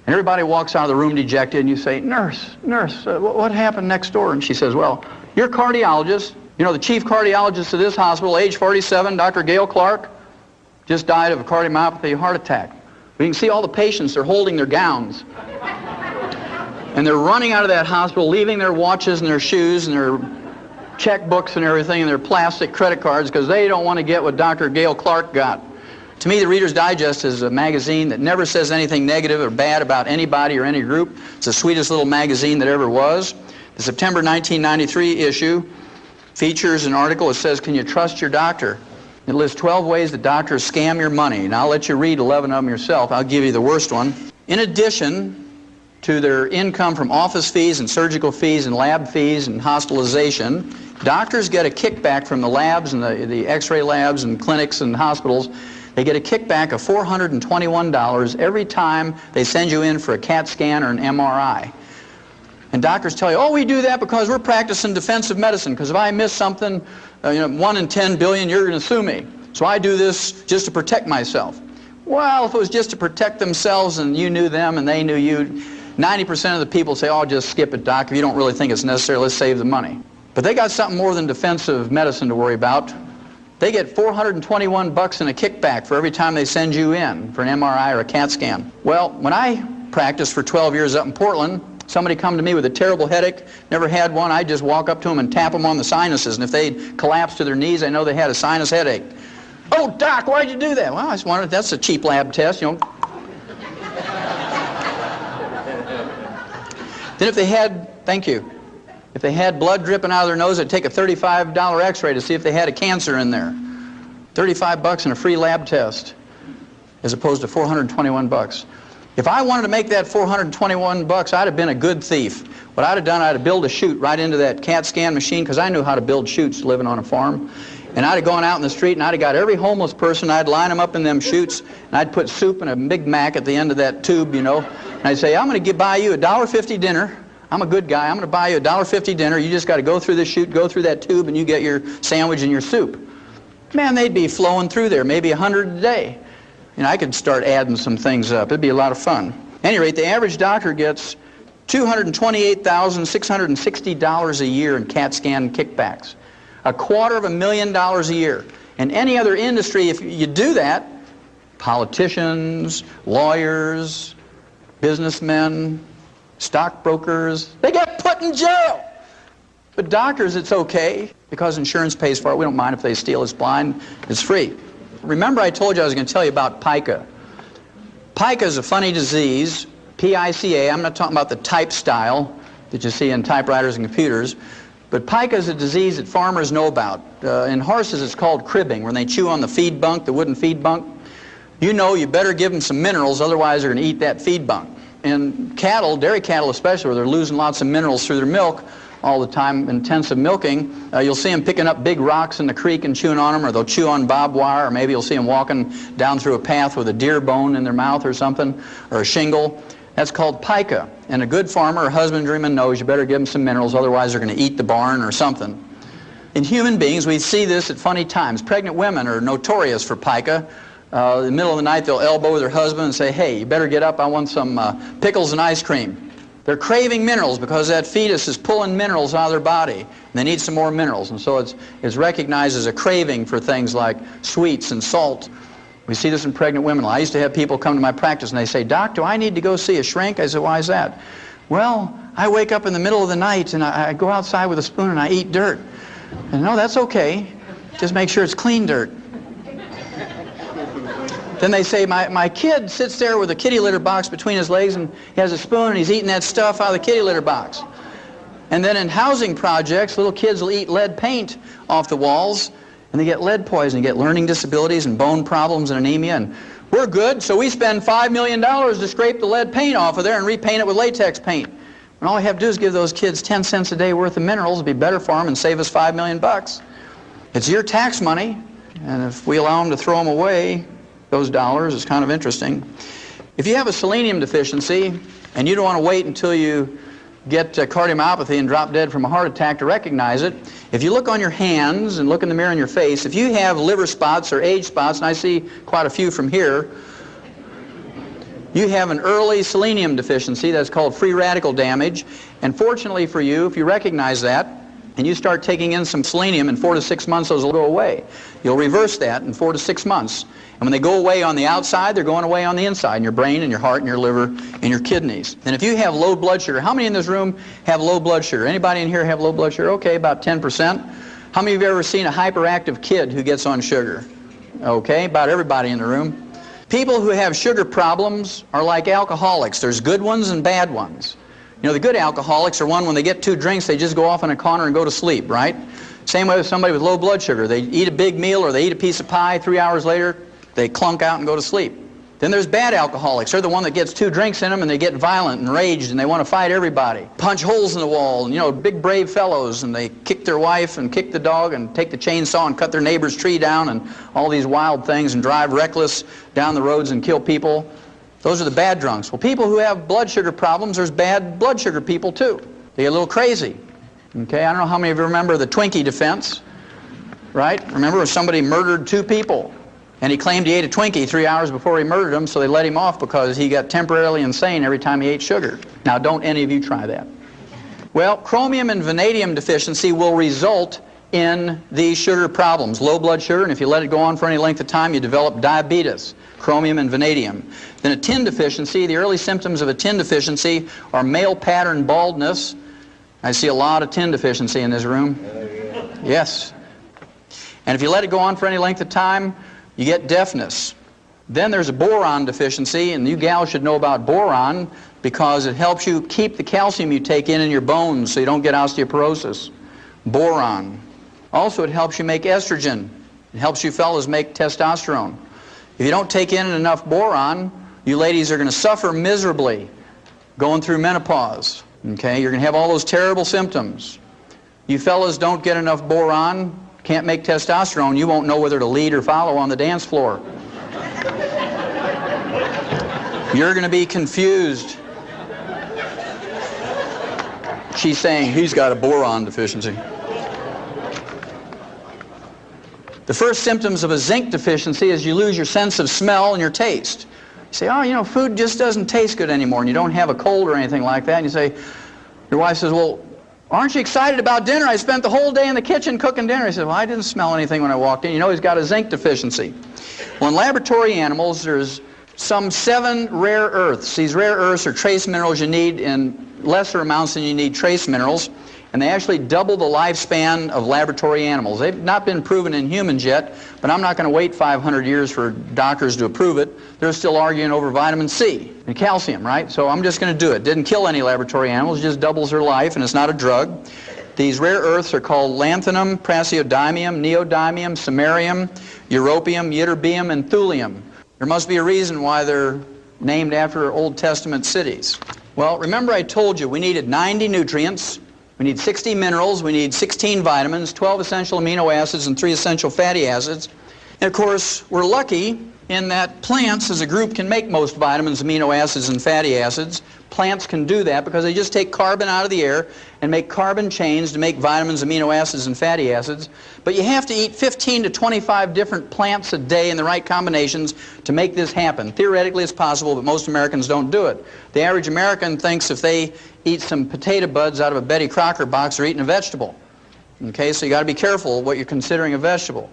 And everybody walks out of the room dejected, and you say, nurse, what happened next door? And she says, well, your cardiologist, you know, the chief cardiologist of this hospital, age 47, Dr. Gail Clark, just died of a cardiomyopathy heart attack. You can see all the patients, they're holding their gowns. And they're running out of that hospital, leaving their watches and their shoes and their checkbooks and everything and their plastic credit cards because they don't want to get what Dr. Gail Clark got. To me, the Reader's Digest is a magazine that never says anything negative or bad about anybody or any group. It's the sweetest little magazine that ever was. The September 1993 issue features an article that says, can you trust your doctor? It lists 12 ways that doctors scam your money. Now, I'll let you read 11 of them yourself. I'll give you the worst one. In addition to their income from office fees and surgical fees and lab fees and hospitalization, doctors get a kickback from the labs and the x-ray labs and clinics and hospitals. They get a kickback of $421 every time they send you in for a CAT scan or an MRI. And doctors tell you, oh, we do that because we're practicing defensive medicine, because if I miss something, 1 in 10 billion, you're going to sue me. So I do this just to protect myself. Well, if it was just to protect themselves and you knew them and they knew you, 90% of the people say, oh, just skip it, doc. If you don't really think it's necessary, let's save the money. But they got something more than defensive medicine to worry about. They get $421 in a kickback for every time they send you in for an MRI or a CAT scan. Well, when I practiced for 12 years up in Portland, somebody come to me with a terrible headache, never had one, I'd just walk up to them and tap them on the sinuses, and if they'd collapse to their knees, I know they had a sinus headache. Oh, doc, why'd you do that? Well, I just wondered, that's a cheap lab test, you know. Then if they had, thank you, if they had blood dripping out of their nose, I'd take a $35 x-ray to see if they had a cancer in there. $35 and a free lab test, as opposed to $421. If I wanted to make that $421, I'd have been a good thief. What I'd have done, I'd have built a chute right into that CAT scan machine, because I knew how to build chutes living on a farm. And I'd have gone out in the street and I'd have got every homeless person, I'd line them up in them chutes, and I'd put soup and a Big Mac at the end of that tube, you know. And I'd say, I'm going to buy you a $1.50 dinner. I'm a good guy. I'm going to buy you a $1.50 dinner. You just got to go through this chute, go through that tube, and you get your sandwich and your soup. Man, they'd be flowing through there, maybe 100 a day. You know, I could start adding some things up. It'd be a lot of fun. At any rate, the average doctor gets $228,660 a year in CAT scan kickbacks. $250,000 a year. In any other industry, if you do that, politicians, lawyers, businessmen, stockbrokers, they get put in jail. But doctors, it's okay, because insurance pays for it. We don't mind if they steal. It's blind. It's free. Remember I told you I was going to tell you about pica. Pica is a funny disease, P-I-C-A. I'm not talking about the type style that you see in typewriters and computers, but pica is a disease that farmers know about. In horses it's called cribbing, when they chew on the feed bunk, the wooden feed bunk. You know you better give them some minerals, otherwise they're going to eat that feed bunk. In cattle, dairy cattle especially, where they're losing lots of minerals through their milk all the time, intensive milking, you'll see them picking up big rocks in the creek and chewing on them, or they'll chew on barbed wire, or maybe you'll see them walking down through a path with a deer bone in their mouth or something, or a shingle. That's called pica. And a good farmer or husbandryman knows you better give them some minerals, otherwise they're going to eat the barn or something. In human beings, we see this at funny times. Pregnant women are notorious for pica. In the middle of the night, they'll elbow their husband and say, hey, you better get up, I want some pickles and ice cream. They're craving minerals because that fetus is pulling minerals out of their body, and they need some more minerals. And so it's recognized as a craving for things like sweets and salt. We see this in pregnant women. I used to have people come to my practice and they say, Doc, do I need to go see a shrink? I said, why is that? Well, I wake up in the middle of the night and I go outside with a spoon and I eat dirt. And no, that's okay. Just make sure it's clean dirt. Then they say, my kid sits there with a kitty litter box between his legs and he has a spoon and he's eating that stuff out of the kitty litter box. And then in housing projects, little kids will eat lead paint off the walls and they get lead poisoning, get learning disabilities and bone problems and anemia. And we're good, so we spend $5 million to scrape the lead paint off of there and repaint it with latex paint. And all we have to do is give those kids 10 cents a day worth of minerals. It'd be better for them and save us $5 million. It's your tax money, and if we allow them to throw them away, those dollars, is kind of interesting. If you have a selenium deficiency and you don't want to wait until you get cardiomyopathy and drop dead from a heart attack to recognize it. If you look on your hands and look in the mirror in your face, if you have liver spots or age spots, and I see quite a few from here, you have an early selenium deficiency. That's called free radical damage. And fortunately for you, if you recognize that and you start taking in some selenium, in 4 to 6 months those will go away. You'll reverse that in 4 to 6 months. And when they go away on the outside, they're going away on the inside, in your brain and your heart and your liver and your kidneys. And if you have low blood sugar, how many in this room have low blood sugar? Anybody in here have low blood sugar? Okay, about 10%. How many of you have ever seen a hyperactive kid who gets on sugar? Okay, about everybody in the room. People who have sugar problems are like alcoholics. There's good ones and bad ones. You know, the good alcoholics are one, when they get 2 drinks, they just go off in a corner and go to sleep, right? Same way with somebody with low blood sugar. They eat a big meal or they eat a piece of pie, 3 hours later, they clunk out and go to sleep. Then there's bad alcoholics. They're the one that gets 2 drinks in them and they get violent and raged and they want to fight everybody. Punch holes in the wall, and, you know, big brave fellows, and they kick their wife and kick the dog and take the chainsaw and cut their neighbor's tree down and all these wild things and drive reckless down the roads and kill people. Those are the bad drunks. Well, people who have blood sugar problems, there's bad blood sugar people too. They get a little crazy. Okay, I don't know how many of you remember the Twinkie defense, right? Remember when somebody murdered 2 people? And he claimed he ate a Twinkie 3 hours before he murdered them, so they let him off because he got temporarily insane every time he ate sugar. Now, don't any of you try that. Well, chromium and vanadium deficiency will result in these sugar problems. Low blood sugar, and if you let it go on for any length of time, you develop diabetes, chromium and vanadium. Then a tin deficiency, the early symptoms of a tin deficiency are male pattern baldness. I see a lot of tin deficiency in this room. Yes. And if you let it go on for any length of time, you get deafness. Then there's a boron deficiency, and you gals should know about boron because it helps you keep the calcium you take in your bones so you don't get osteoporosis. Boron. Also, it helps you make estrogen. It helps you fellas make testosterone. If you don't take in enough boron, you ladies are going to suffer miserably going through menopause. Okay, you're going to have all those terrible symptoms. You fellas don't get enough boron, can't make testosterone, you won't know whether to lead or follow on the dance floor. You're going to be confused. She's saying he's got a boron deficiency. The first symptoms of a zinc deficiency is you lose your sense of smell and your taste. You say, oh, you know, food just doesn't taste good anymore, and you don't have a cold or anything like that, and you say, your wife says, well, aren't you excited about dinner? I spent the whole day in the kitchen cooking dinner. He said, well, I didn't smell anything when I walked in. You know, he's got a zinc deficiency. Well, in laboratory animals, there's some 7 rare earths. These rare earths are trace minerals you need in lesser amounts than you need trace minerals, and they actually double the lifespan of laboratory animals. They've not been proven in humans yet, but I'm not going to wait 500 years for doctors to approve it. They're still arguing over vitamin C and calcium, right? So I'm just going to do it. Didn't kill any laboratory animals, just doubles their life, and it's not a drug. These rare earths are called lanthanum, praseodymium, neodymium, samarium, europium, ytterbium, and thulium. There must be a reason why they're named after Old Testament cities. Well, remember I told you we needed 90 nutrients. We need 60 minerals, we need 16 vitamins, 12 essential amino acids, and 3 essential fatty acids. And of course, we're lucky in that plants as a group can make most vitamins, amino acids, and fatty acids. Plants can do that because they just take carbon out of the air and make carbon chains to make vitamins, amino acids, and fatty acids. But you have to eat 15 to 25 different plants a day in the right combinations to make this happen. Theoretically, it's possible, but most Americans don't do it. The average American thinks if they eat some potato buds out of a Betty Crocker box, they're eating a vegetable. Okay, so you got to be careful what you're considering a vegetable.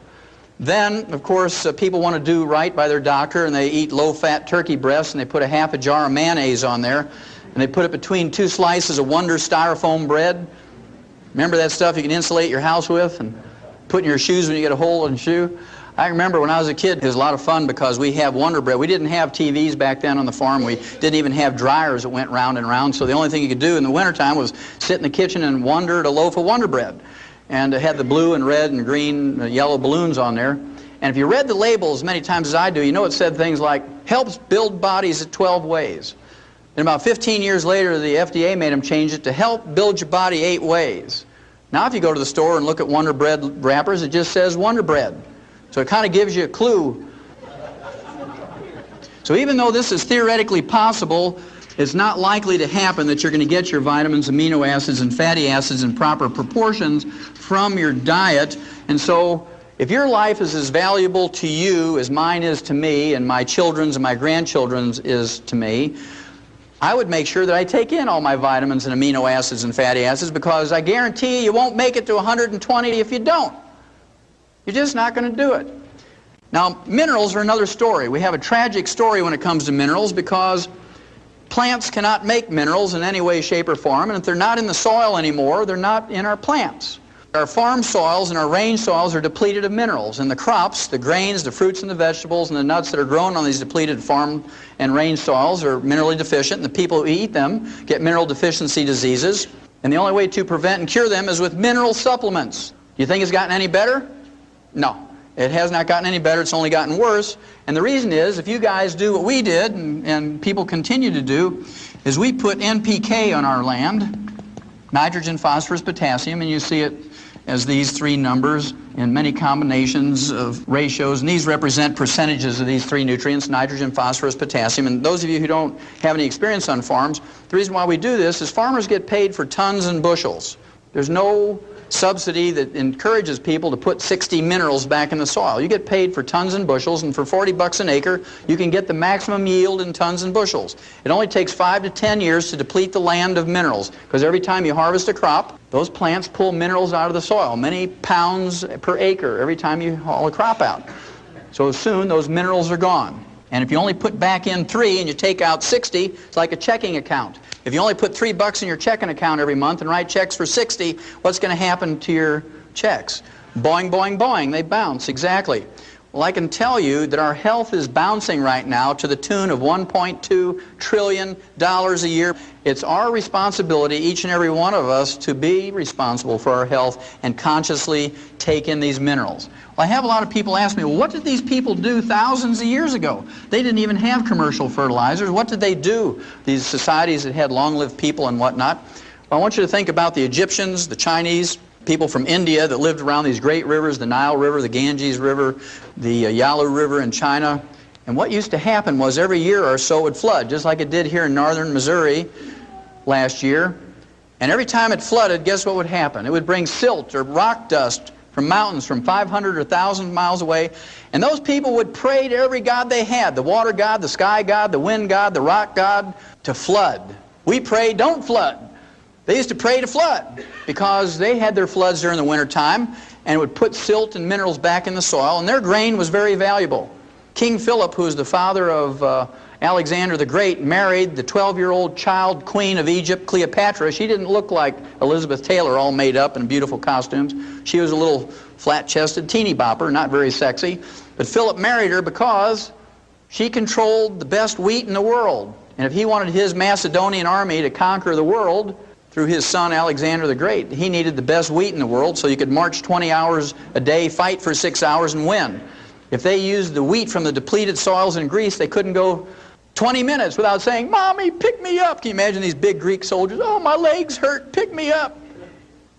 Then, of course, people want to do right by their doctor, and they eat low-fat turkey breasts, and they put a half a jar of mayonnaise on there, and they put it between 2 slices of Wonder styrofoam bread. Remember that stuff you can insulate your house with and put in your shoes when you get a hole in the shoe? I remember when I was a kid, it was a lot of fun because we have Wonder Bread. We didn't have TVs back then on the farm. We didn't even have dryers that went round and round, so the only thing you could do in the wintertime was sit in the kitchen and wonder at a loaf of Wonder Bread. And it had the blue and red and green yellow balloons on there. And if you read the labels many times as I do, you know it said things like, helps build bodies at 12 ways. And about 15 years later, the FDA made them change it to help build your body 8 ways. Now if you go to the store and look at Wonder Bread wrappers, it just says Wonder Bread. So it kind of gives you a clue. So even though this is theoretically possible, it's not likely to happen that you're going to get your vitamins, amino acids, and fatty acids in proper proportions from your diet. And so if your life is as valuable to you as mine is to me, and my children's and my grandchildren's is to me, I would make sure that I take in all my vitamins and amino acids and fatty acids, because I guarantee you won't make it to 120 if you don't. You're just not going to do it. Now, minerals are another story. We have a tragic story when it comes to minerals, because plants cannot make minerals in any way, shape, or form, and if they're not in the soil anymore, they're not in our plants. Our farm soils and our range soils are depleted of minerals, and the crops, the grains, the fruits and the vegetables and the nuts that are grown on these depleted farm and range soils are minerally deficient, and the people who eat them get mineral deficiency diseases, and the only way to prevent and cure them is with mineral supplements. Do you think it's gotten any better? No. It has not gotten any better, it's only gotten worse. And the reason is, if you guys do what we did, and people continue to do, is we put NPK on our land, nitrogen, phosphorus, potassium, and you see it as these three numbers in many combinations of ratios, and these represent percentages of these three nutrients, nitrogen, phosphorus, potassium. And those of you who don't have any experience on farms, the reason why we do this is farmers get paid for tons and bushels. There's no subsidy that encourages people to put 60 minerals back in the soil. You get paid for tons and bushels, and for 40 bucks an acre, you can get the maximum yield in tons and bushels. It only takes 5 to 10 years to deplete the land of minerals, because every time you harvest a crop, those plants pull minerals out of the soil, many pounds per acre every time you haul a crop out. So soon those minerals are gone. And if you only put back in 3 and you take out 60, it's like a checking account. If you only put $3 in your checking account every month and write checks for 60, what's going to happen to your checks? Boing, boing, boing, they bounce, exactly. Well, I can tell you that our health is bouncing right now to the tune of $1.2 trillion a year. It's our responsibility, each and every one of us, to be responsible for our health and consciously take in these minerals. Well, I have a lot of people ask me, well, what did these people do thousands of years ago? They didn't even have commercial fertilizers. What did they do, these societies that had long-lived people and whatnot? Well, I want you to think about the Egyptians, the Chinese, people from India that lived around these great rivers, the Nile River, the Ganges River, the Yalu River in China. And what used to happen was every year or so it would flood, just like it did here in northern Missouri last year. And every time it flooded, guess what would happen? It would bring silt or rock dust from mountains from 500 or 1,000 miles away. And those people would pray to every god they had, the water god, the sky god, the wind god, the rock god, to flood. We pray, don't flood. They used to pray to flood because they had their floods during the winter time, and it would put silt and minerals back in the soil, and their grain was very valuable. King Philip, who was the father of Alexander the Great, married the 12-year-old child queen of Egypt, Cleopatra. She didn't look like Elizabeth Taylor, all made up in beautiful costumes. She was a little flat-chested teeny bopper, not very sexy. But Philip married her because she controlled the best wheat in the world. And if he wanted his Macedonian army to conquer the world through his son Alexander the Great, he needed the best wheat in the world so you could march 20 hours a day, fight for 6 hours, and win. If they used the wheat from the depleted soils in Greece, they couldn't go 20 minutes without saying, "Mommy, pick me up." Can you imagine these big Greek soldiers? "Oh, my legs hurt, pick me up."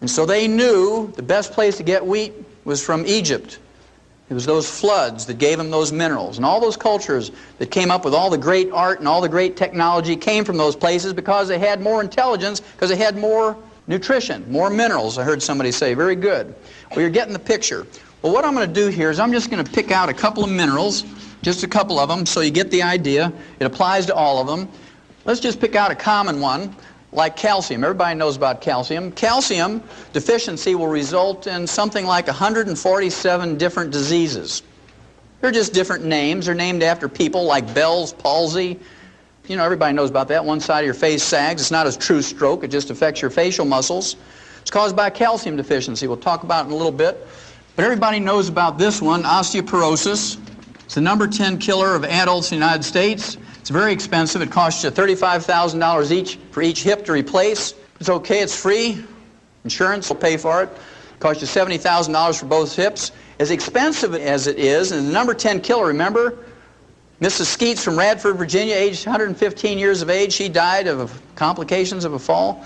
And so they knew the best place to get wheat was from Egypt. It was those floods that gave them those minerals. And all those cultures that came up with all the great art and all the great technology came from those places because they had more intelligence, because they had more nutrition, more minerals, I heard somebody say. Very good. Well, you're getting the picture. Well, what I'm going to do here is I'm just going to pick out a couple of minerals, just a couple of them, so you get the idea. It applies to all of them. Let's just pick out a common one, like calcium. Everybody knows about calcium. Calcium deficiency will result in something like 147 different diseases. They're just different names. They're named after people like Bell's palsy. You know, everybody knows about that. One side of your face sags. It's not a true stroke. It just affects your facial muscles. It's caused by calcium deficiency. We'll talk about it in a little bit. But everybody knows about this one, osteoporosis. It's the number 10 killer of adults in the United States. It's very expensive. It costs you $35,000 each for each hip to replace. It's okay. It's free. Insurance will pay for it. It costs you $70,000 for both hips. As expensive as it is, and the number 10 killer, remember, Mrs. Skeets from Radford, Virginia, aged 115 years of age, she died of complications of a fall.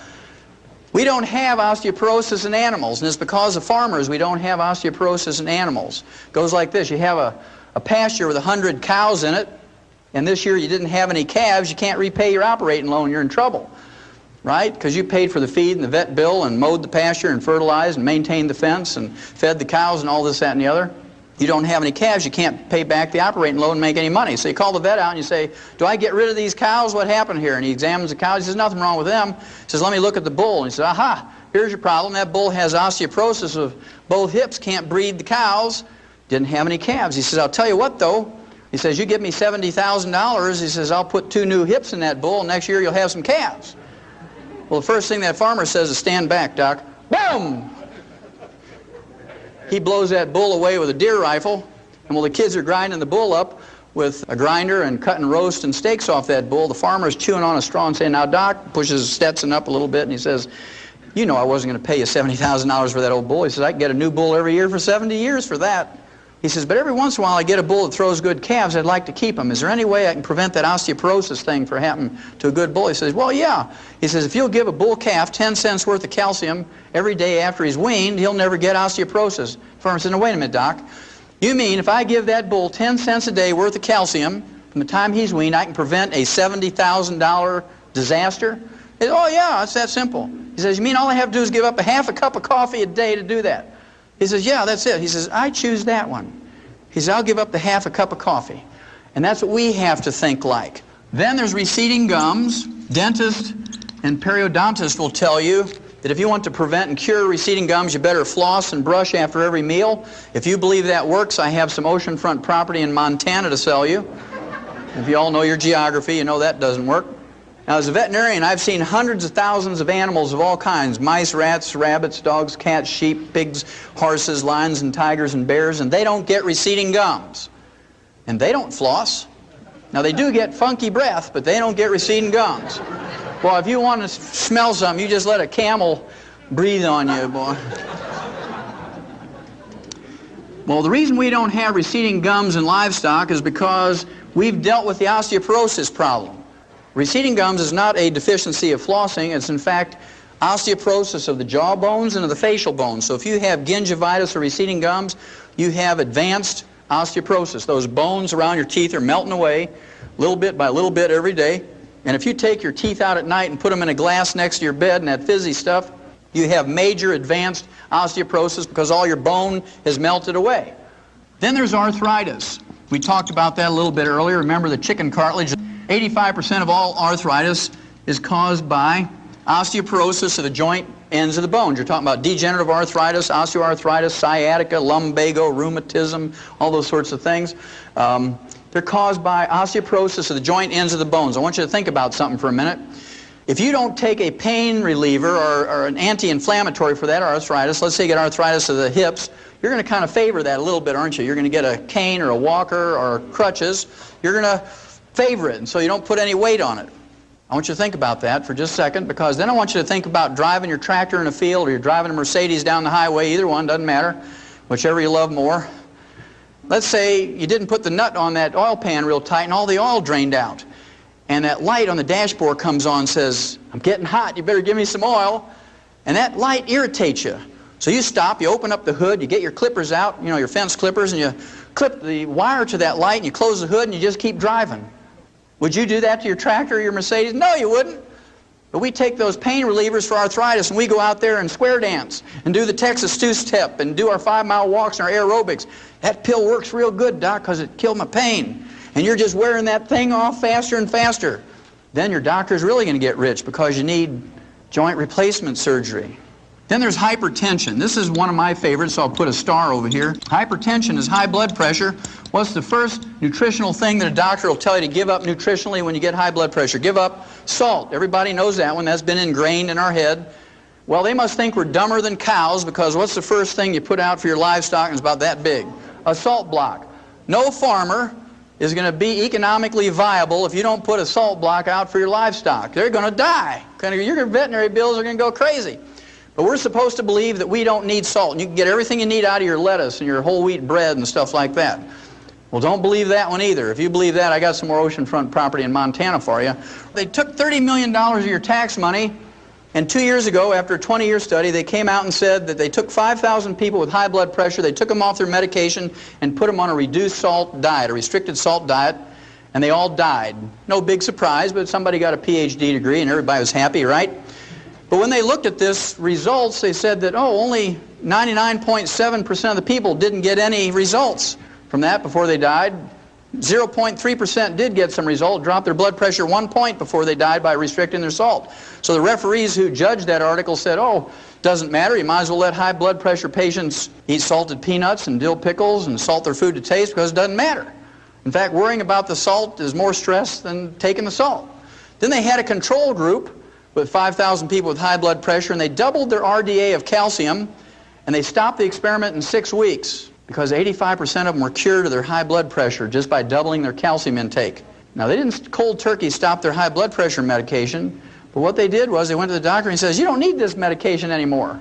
We don't have osteoporosis in animals, and it's because of farmers we don't have osteoporosis in animals. It goes like this. You have a pasture with 100 cows in it, and this year you didn't have any calves, you can't repay your operating loan, you're in trouble, right? Because you paid for the feed and the vet bill and mowed the pasture and fertilized and maintained the fence and fed the cows and all this, that, and the other. You don't have any calves, you can't pay back the operating loan and make any money. So you call the vet out and you say, do I get rid of these cows? What happened here? And he examines the cows. He says, nothing wrong with them. He says, let me look at the bull. And he says, aha, here's your problem. That bull has osteoporosis of both hips, can't breed the cows, didn't have any calves. He says, I'll tell you what though. He says, you give me $70,000. He says, I'll put 2 new hips in that bull, and next year you'll have some calves. Well, the first thing that farmer says is, stand back, Doc. Boom! He blows that bull away with a deer rifle, and while the kids are grinding the bull up with a grinder and cutting roast and steaks off that bull, the farmer is chewing on a straw and saying, now, Doc, pushes Stetson up a little bit, and he says, you know I wasn't going to pay you $70,000 for that old bull. He says, I can get a new bull every year for 70 years for that. He says, but every once in a while I get a bull that throws good calves, I'd like to keep them. Is there any way I can prevent that osteoporosis thing from happening to a good bull? He says, well, yeah. He says, if you'll give a bull calf 10 cents worth of calcium every day after he's weaned, he'll never get osteoporosis. The farmer says, no, wait a minute, Doc. You mean if I give that bull 10 cents a day worth of calcium from the time he's weaned, I can prevent a $70,000 disaster? He says, oh, yeah, it's that simple. He says, you mean all I have to do is give up a half a cup of coffee a day to do that? He says, yeah, that's it. He says, I choose that one. He says, I'll give up the half a cup of coffee. And that's what we have to think like. Then there's receding gums. Dentists and periodontists will tell you that if you want to prevent and cure receding gums, you better floss and brush after every meal. If you believe that works, I have some oceanfront property in Montana to sell you. If you all know your geography, you know that doesn't work. Now, as a veterinarian, I've seen hundreds of thousands of animals of all kinds, mice, rats, rabbits, dogs, cats, sheep, pigs, horses, lions, and tigers, and bears, and they don't get receding gums. And they don't floss. Now, they do get funky breath, but they don't get receding gums. Well, if you want to smell something, you just let a camel breathe on you, boy. Well, the reason we don't have receding gums in livestock is because we've dealt with the osteoporosis problem. Receding gums is not a deficiency of flossing. It's in fact osteoporosis of the jaw bones and of the facial bones. So if you have gingivitis or receding gums, you have advanced osteoporosis. Those bones around your teeth are melting away little bit by little bit every day. And if you take your teeth out at night and put them in a glass next to your bed and that fizzy stuff, you have major advanced osteoporosis because all your bone has melted away. Then there's arthritis. We talked about that a little bit earlier. Remember the chicken cartilage? 85% of all arthritis is caused by osteoporosis of the joint ends of the bones. You're talking about degenerative arthritis, osteoarthritis, sciatica, lumbago, rheumatism, all those sorts of things. They're caused by osteoporosis of the joint ends of the bones. I want you to think about something for a minute. If you don't take a pain reliever or an anti-inflammatory for that arthritis, let's say you get arthritis of the hips, you're going to kind of favor that a little bit, aren't you? You're going to get a cane or a walker or crutches. You're going to favor it, and so you don't put any weight on it. I want you to think about that for just a second, because then I want you to think about driving your tractor in a field, or you're driving a Mercedes down the highway. Either one, doesn't matter, whichever you love more. Let's say you didn't put the nut on that oil pan real tight and all the oil drained out, and that light on the dashboard comes on and says, I'm getting hot, you better give me some oil. And that light irritates you. So you stop, you open up the hood, you get your clippers out, you know, your fence clippers, and you clip the wire to that light, and you close the hood, and you just keep driving. Would you do that to your tractor or your Mercedes? No, you wouldn't. But we take those pain relievers for arthritis and we go out there and square dance and do the Texas two-step and do our 5-mile walks and our aerobics. That pill works real good, Doc, because it killed my pain. And you're just wearing that thing off faster and faster. Then your doctor's really going to get rich because you need joint replacement surgery. Then there's hypertension. This is one of my favorites, so I'll put a star over here. Hypertension is high blood pressure. What's the first nutritional thing that a doctor will tell you to give up nutritionally when you get high blood pressure? Give up salt. Everybody knows that one. That's been ingrained in our head. Well, they must think we're dumber than cows, because what's the first thing you put out for your livestock, and it's about that big? A salt block. No farmer is going to be economically viable if you don't put a salt block out for your livestock. They're going to die. Your veterinary bills are going to go crazy. But we're supposed to believe that we don't need salt, and you can get everything you need out of your lettuce and your whole wheat bread and stuff like that. Well, don't believe that one either. If you believe that, I got some more oceanfront property in Montana for you. They took $30 million of your tax money, and 2 years ago, after a 20-year study, they came out and said that they took 5,000 people with high blood pressure, they took them off their medication and put them on a reduced salt diet, a restricted salt diet, and they all died. No big surprise, but somebody got a PhD degree and everybody was happy, right? But when they looked at this results, they said that, oh, only 99.7% of the people didn't get any results from that before they died. 0.3% did get some result, dropped their blood pressure 1 point before they died by restricting their salt. So the referees who judged that article said, oh, doesn't matter, you might as well let high blood pressure patients eat salted peanuts and dill pickles and salt their food to taste because it doesn't matter. In fact, worrying about the salt is more stress than taking the salt. Then they had a control group with 5,000 people with high blood pressure, and they doubled their RDA of calcium, and they stopped the experiment in 6 weeks because 85% of them were cured of their high blood pressure just by doubling their calcium intake. Now, they didn't cold turkey stop their high blood pressure medication, but what they did was they went to the doctor and he says, you don't need this medication anymore.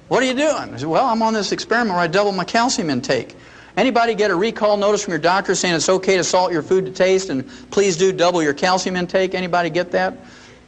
What are you doing? I said, well, I'm on this experiment where I double my calcium intake. Anybody get a recall notice from your doctor saying it's okay to salt your food to taste and please do double your calcium intake? Anybody get that?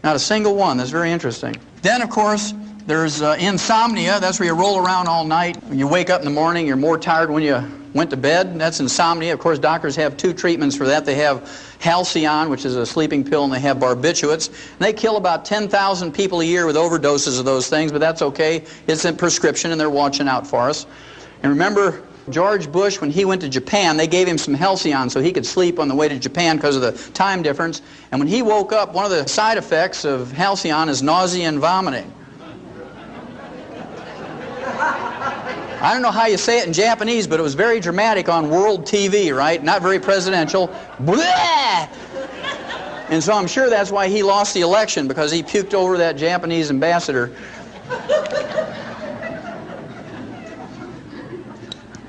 Not a single one. That's very interesting. Then, of course, there's insomnia. That's where you roll around all night. When you wake up in the morning, you're more tired when you went to bed. That's insomnia. Of course, doctors have 2 treatments for that. They have Halcyon, which is a sleeping pill, and they have barbiturates. And they kill about 10,000 people a year with overdoses of those things, but that's okay. It's a prescription, and they're watching out for us. And remember, George Bush, when he went to Japan, they gave him some Halcyon so he could sleep on the way to Japan because of the time difference. And when he woke up, one of the side effects of Halcyon is nausea and vomiting. I don't know how you say it in Japanese, but it was very dramatic on world TV, right? Not very presidential. Blah! And so I'm sure that's why he lost the election, because he puked over that Japanese ambassador.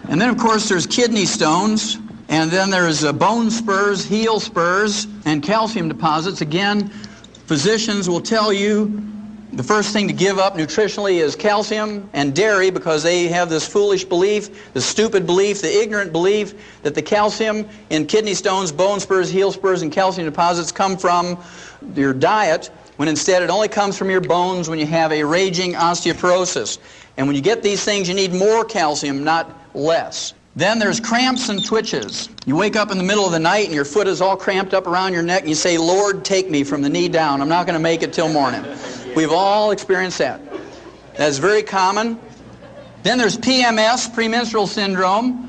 And then, of course, there's kidney stones, and then there's bone spurs, heel spurs, and calcium deposits. Again, physicians will tell you the first thing to give up nutritionally is calcium and dairy, because they have this foolish belief, the stupid belief, the ignorant belief that the calcium in kidney stones, bone spurs, heel spurs, and calcium deposits come from your diet, when instead it only comes from your bones when you have a raging osteoporosis. And when you get these things, you need more calcium, not less. Then there's cramps and twitches. You wake up in the middle of the night and your foot is all cramped up around your neck and you say, Lord, take me from the knee down. I'm not going to make it till morning. We've all experienced that. That's very common. Then there's PMS, premenstrual syndrome.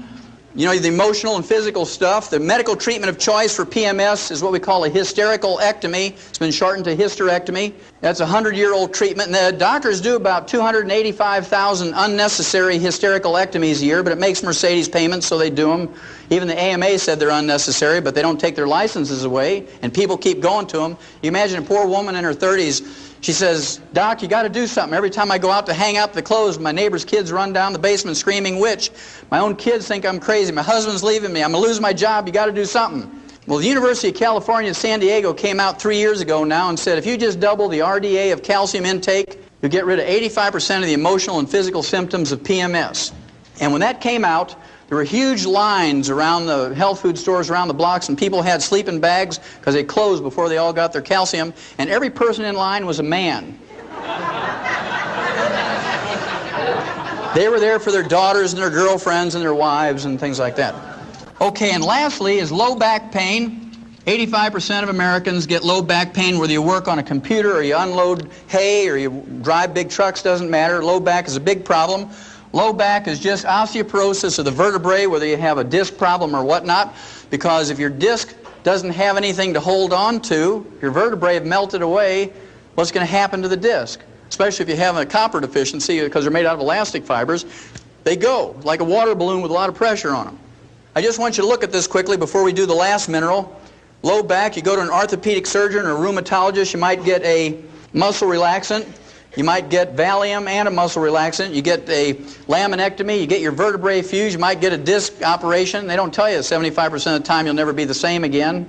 You know, the emotional and physical stuff. The medical treatment of choice for PMS is what we call a hysterical ectomy. It's been shortened to hysterectomy. That's a 100-year-old treatment. And the doctors do about 285,000 unnecessary hysterical ectomies a year, but it makes Mercedes payments, so they do them. Even the AMA said they're unnecessary, but they don't take their licenses away, and people keep going to them. You imagine a poor woman in her 30s. She says, Doc, you got to do something. Every time I go out to hang up the clothes, my neighbor's kids run down the basement screaming witch. My own kids think I'm crazy. My husband's leaving me. I'm going to lose my job. You got to do something. Well, the University of California, San Diego came out 3 years ago now and said if you just double the RDA of calcium intake, you'll get rid of 85% of the emotional and physical symptoms of PMS. And when that came out, there were huge lines around the health food stores around the blocks, and people had sleeping bags because they closed before they all got their calcium, and every person in line was a man. They were there for their daughters and their girlfriends and their wives and things like that. Okay, and lastly is low back pain. 85% of Americans get low back pain whether you work on a computer or you unload hay or you drive big trucks, doesn't matter. Low back is a big problem. Low back is just osteoporosis of the vertebrae, whether you have a disc problem or whatnot, because if your disc doesn't have anything to hold on to, your vertebrae have melted away, what's going to happen to the disc? Especially if you have a copper deficiency, because they're made out of elastic fibers, they go like a water balloon with a lot of pressure on them. I just want you to look at this quickly before we do the last mineral. Low back, you go to an orthopedic surgeon or a rheumatologist, you might get a muscle relaxant. You might get Valium and a muscle relaxant. You get a laminectomy. You get your vertebrae fused. You might get a disc operation. They don't tell you 75% of the time you'll never be the same again,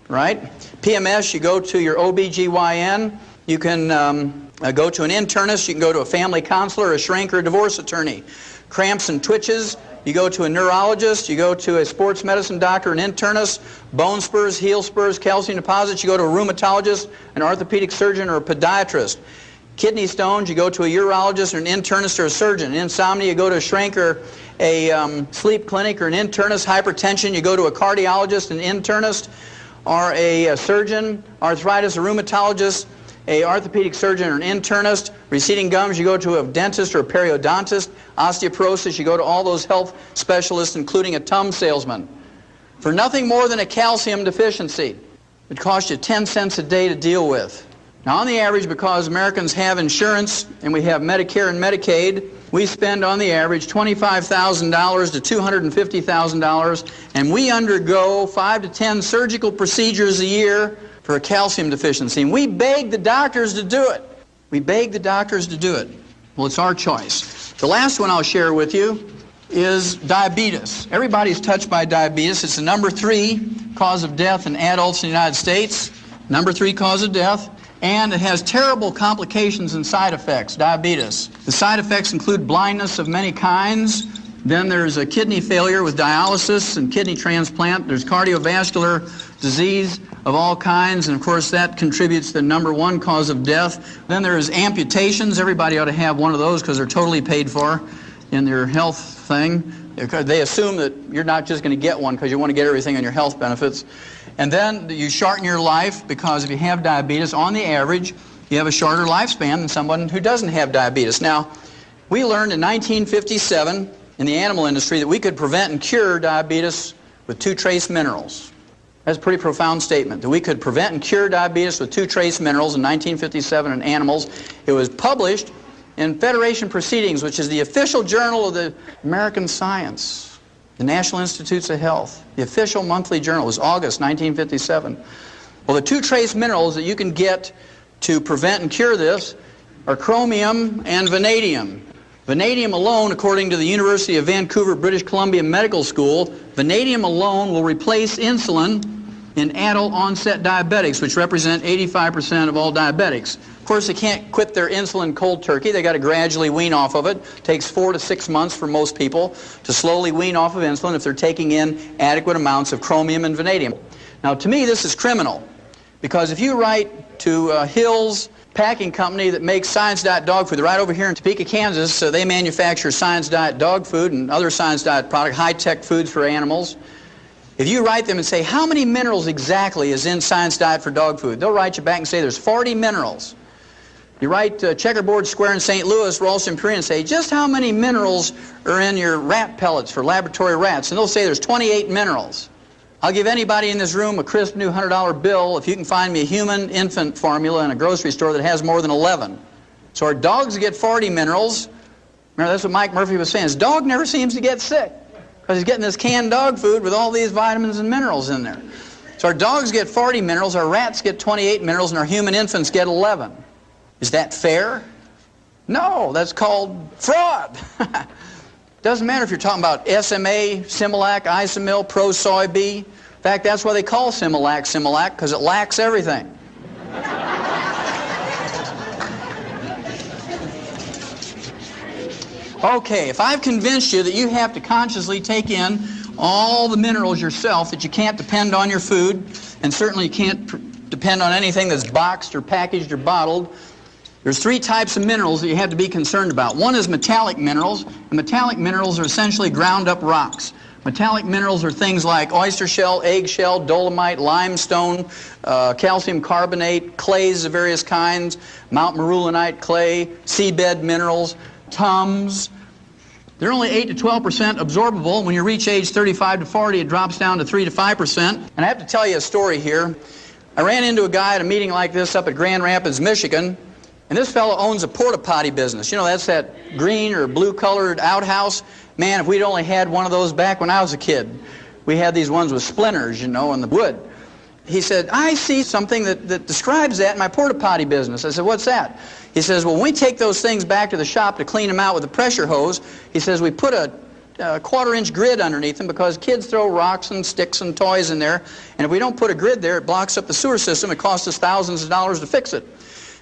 right? PMS, you go to your OBGYN. You can go to an internist. You can go to a family counselor, a shrink, or a divorce attorney. Cramps and twitches, you go to a neurologist. You go to a sports medicine doctor, an internist. Bone spurs, heel spurs, calcium deposits, you go to a rheumatologist, an orthopedic surgeon, or a podiatrist. Kidney stones, you go to a urologist or an internist or a surgeon. Insomnia, you go to a shrink or a sleep clinic or an internist. Hypertension, you go to a cardiologist, an internist. are a surgeon, arthritis, a rheumatologist, a orthopedic surgeon or an internist. Receding gums, you go to a dentist or a periodontist. Osteoporosis, you go to all those health specialists, including a Tum salesman. For nothing more than a calcium deficiency. It costs you 10 cents a day to deal with. Now, on the average, because Americans have insurance and we have Medicare and Medicaid, we spend on the average $25,000 to $250,000, and we undergo 5 to 10 surgical procedures a year for a calcium deficiency. And we beg the doctors to do it. We beg the doctors to do it. Well, it's our choice. The last one I'll share with you is diabetes. Everybody's touched by diabetes. It's the number 3 cause of death in adults in the United States. Number 3 cause of death. And it has terrible complications and side effects, diabetes. The side effects include blindness of many kinds. Then there's a kidney failure with dialysis and kidney transplant. There's cardiovascular disease of all kinds, and of course that contributes to the number 1 cause of death. Then there's amputations. Everybody ought to have one of those because they're totally paid for in their health thing. They assume that you're not just going to get one because you want to get everything on your health benefits. And then you shorten your life because if you have diabetes, on the average, you have a shorter lifespan than someone who doesn't have diabetes. Now, we learned in 1957 in the animal industry that we could prevent and cure diabetes with 2 trace minerals. That's a pretty profound statement, that we could prevent and cure diabetes with 2 trace minerals in 1957 in animals. It was published in Federation Proceedings, which is the official journal of the American Science. The National Institutes of Health, the official monthly journal, was August 1957. Well, the 2 trace minerals that you can get to prevent and cure this are chromium and vanadium. Vanadium alone, according to the University of Vancouver, British Columbia Medical School, vanadium alone will replace insulin in adult onset diabetics, which represent 85% of all diabetics. Of course, they can't quit their insulin cold turkey. They got to gradually wean off of it. It takes 4 to 6 months for most people to slowly wean off of insulin if they're taking in adequate amounts of chromium and vanadium. Now, to me, this is criminal, because if you write to Hill's Packing Company that makes Science Diet dog food, they're right over here in Topeka, Kansas, so they manufacture Science Diet dog food and other Science Diet products, high-tech foods for animals. If you write them and say, how many minerals exactly is in Science Diet for dog food? They'll write you back and say there's 40 minerals. You write Checkerboard Square in St. Louis, Ralston, Purina, and say, just how many minerals are in your rat pellets for laboratory rats? And they'll say there's 28 minerals. I'll give anybody in this room a crisp new $100 bill if you can find me a human infant formula in a grocery store that has more than 11. So our dogs get 40 minerals. Remember, that's what Mike Murphy was saying. His dog never seems to get sick because he's getting this canned dog food with all these vitamins and minerals in there. So our dogs get 40 minerals, our rats get 28 minerals, and our human infants get 11. Is that fair? No, that's called fraud. Doesn't matter if you're talking about SMA, Similac, Isomil, Pro Soy B. In fact, that's why they call Similac Similac, because it lacks everything. Okay, if I've convinced you that you have to consciously take in all the minerals yourself, that you can't depend on your food, and certainly you can't depend on anything that's boxed or packaged or bottled, there's 3 types of minerals that you have to be concerned about. One is metallic minerals, and metallic minerals are essentially ground up rocks. Metallic minerals are things like oyster shell, eggshell, dolomite, limestone, calcium carbonate, clays of various kinds, Mount Marulanite clay, seabed minerals, tums. They're only 8 to 12% absorbable. When you reach age 35 to 40, it drops down to 3 to 5%. And I have to tell you a story here. I ran into a guy at a meeting like this up at Grand Rapids, Michigan. And this fellow owns a porta potty business. You know, that's that green or blue colored outhouse. Man, if we'd only had one of those back when I was a kid. We had these ones with splinters, you know, in the wood. He said, I see something that describes that in my porta potty business. I said, what's that? He says, well, when we take those things back to the shop to clean them out with a pressure hose, he says, we put a 1/4-inch grid underneath them because kids throw rocks and sticks and toys in there. And if we don't put a grid there, it blocks up the sewer system. It costs us thousands of dollars to fix it.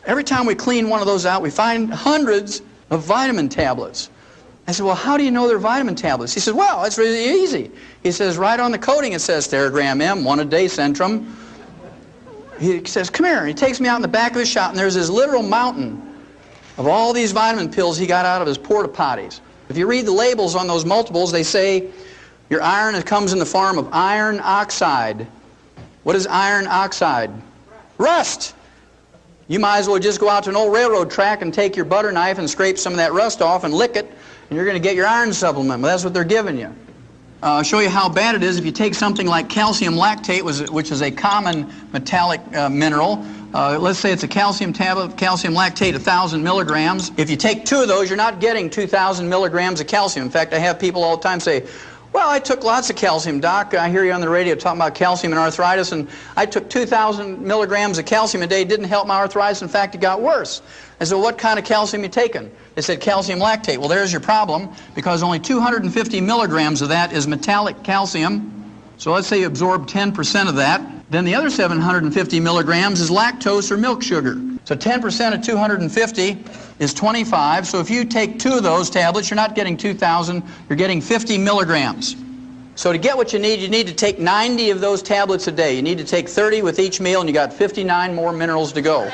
Every time we clean one of those out, we find hundreds of vitamin tablets. I said, well, how do you know they're vitamin tablets? He said, well, it's really easy. He says, right on the coating it says Theragram M, 1 a day Centrum. He says, come here. And he takes me out in the back of the shop, and there's this literal mountain of all these vitamin pills he got out of his porta potties. If you read the labels on those multiples, they say your iron comes in the form of iron oxide. What is iron oxide? Rust. You might as well just go out to an old railroad track and take your butter knife and scrape some of that rust off and lick it, and you're going to get your iron supplement. Well, that's what they're giving you. I'll show you how bad it is if you take something like calcium lactate, which is a common metallic mineral. Let's say it's a calcium tablet, calcium lactate, 1,000 milligrams. If you take 2 of those, you're not getting 2,000 milligrams of calcium. In fact, I have people all the time say, well, I took lots of calcium, Doc. I hear you on the radio talking about calcium and arthritis, and I took 2,000 milligrams of calcium a day. It didn't help my arthritis. In fact, it got worse. I said, what kind of calcium you taking? They said calcium lactate. Well, there's your problem, because only 250 milligrams of that is metallic calcium. So let's say you absorb 10% of that. Then the other 750 milligrams is lactose or milk sugar. So 10% of 250 is 25. So if you take 2 of those tablets, you're not getting 2,000, you're getting 50 milligrams. So to get what you need to take 90 of those tablets a day. You need to take 30 with each meal, and you got 59 more minerals to go.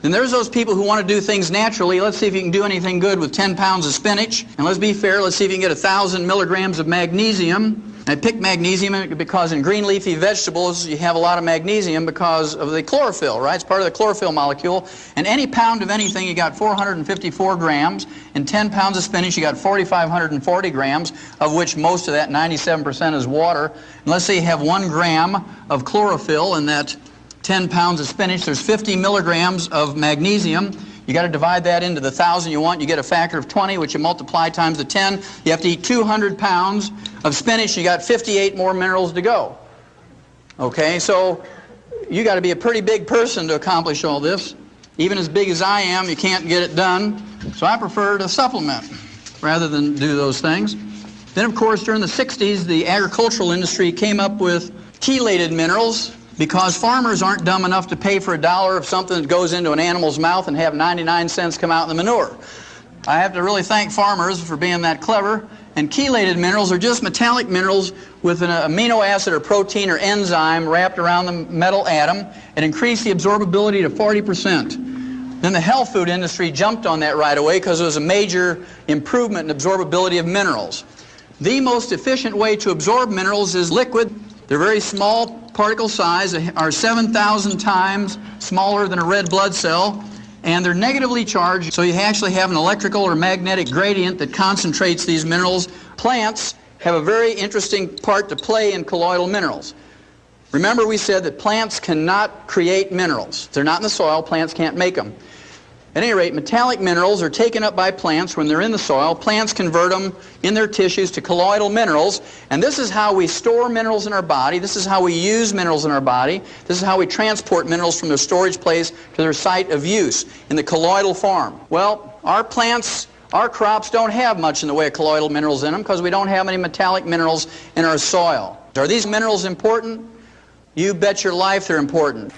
Then there's those people who want to do things naturally. Let's see if you can do anything good with 10 pounds of spinach. And let's be fair, let's see if you can get 1,000 milligrams of magnesium. I picked magnesium because in green leafy vegetables you have a lot of magnesium because of the chlorophyll, right? It's part of the chlorophyll molecule. And any pound of anything, you got 454 grams. In 10 pounds of spinach, you got 4,540 grams, of which most of that, 97%, is water. And let's say you have 1 gram of chlorophyll in that 10 pounds of spinach. There's 50 milligrams of magnesium. You got to divide that into the 1,000 you want. You get a factor of 20, which you multiply times the 10. You have to eat 200 pounds of spinach. You got 58 more minerals to go. Okay, so you got to be a pretty big person to accomplish all this. Even as big as I am, you can't get it done. So I prefer to supplement rather than do those things. Then, of course, during the 60s, the agricultural industry came up with chelated minerals, because farmers aren't dumb enough to pay for $1 of something that goes into an animal's mouth and have 99 cents come out in the manure. I have to really thank farmers for being that clever. And chelated minerals are just metallic minerals with an amino acid or protein or enzyme wrapped around the metal atom and increase the absorbability to 40%. Then the health food industry jumped on that right away because it was a major improvement in absorbability of minerals. The most efficient way to absorb minerals is liquid. They're very small particle size, are 7,000 times smaller than a red blood cell, and they're negatively charged, so you actually have an electrical or magnetic gradient that concentrates these minerals. Plants have a very interesting part to play in colloidal minerals. Remember, we said that plants cannot create minerals. They're not in the soil, plants can't make them. At any rate, metallic minerals are taken up by plants when they're in the soil. Plants convert them in their tissues to colloidal minerals, and this is how we store minerals in our body. This is how we use minerals in our body. This is how we transport minerals from their storage place to their site of use in the colloidal form. Well, our plants, our crops don't have much in the way of colloidal minerals in them because we don't have any metallic minerals in our soil. Are these minerals important? You bet your life they're important.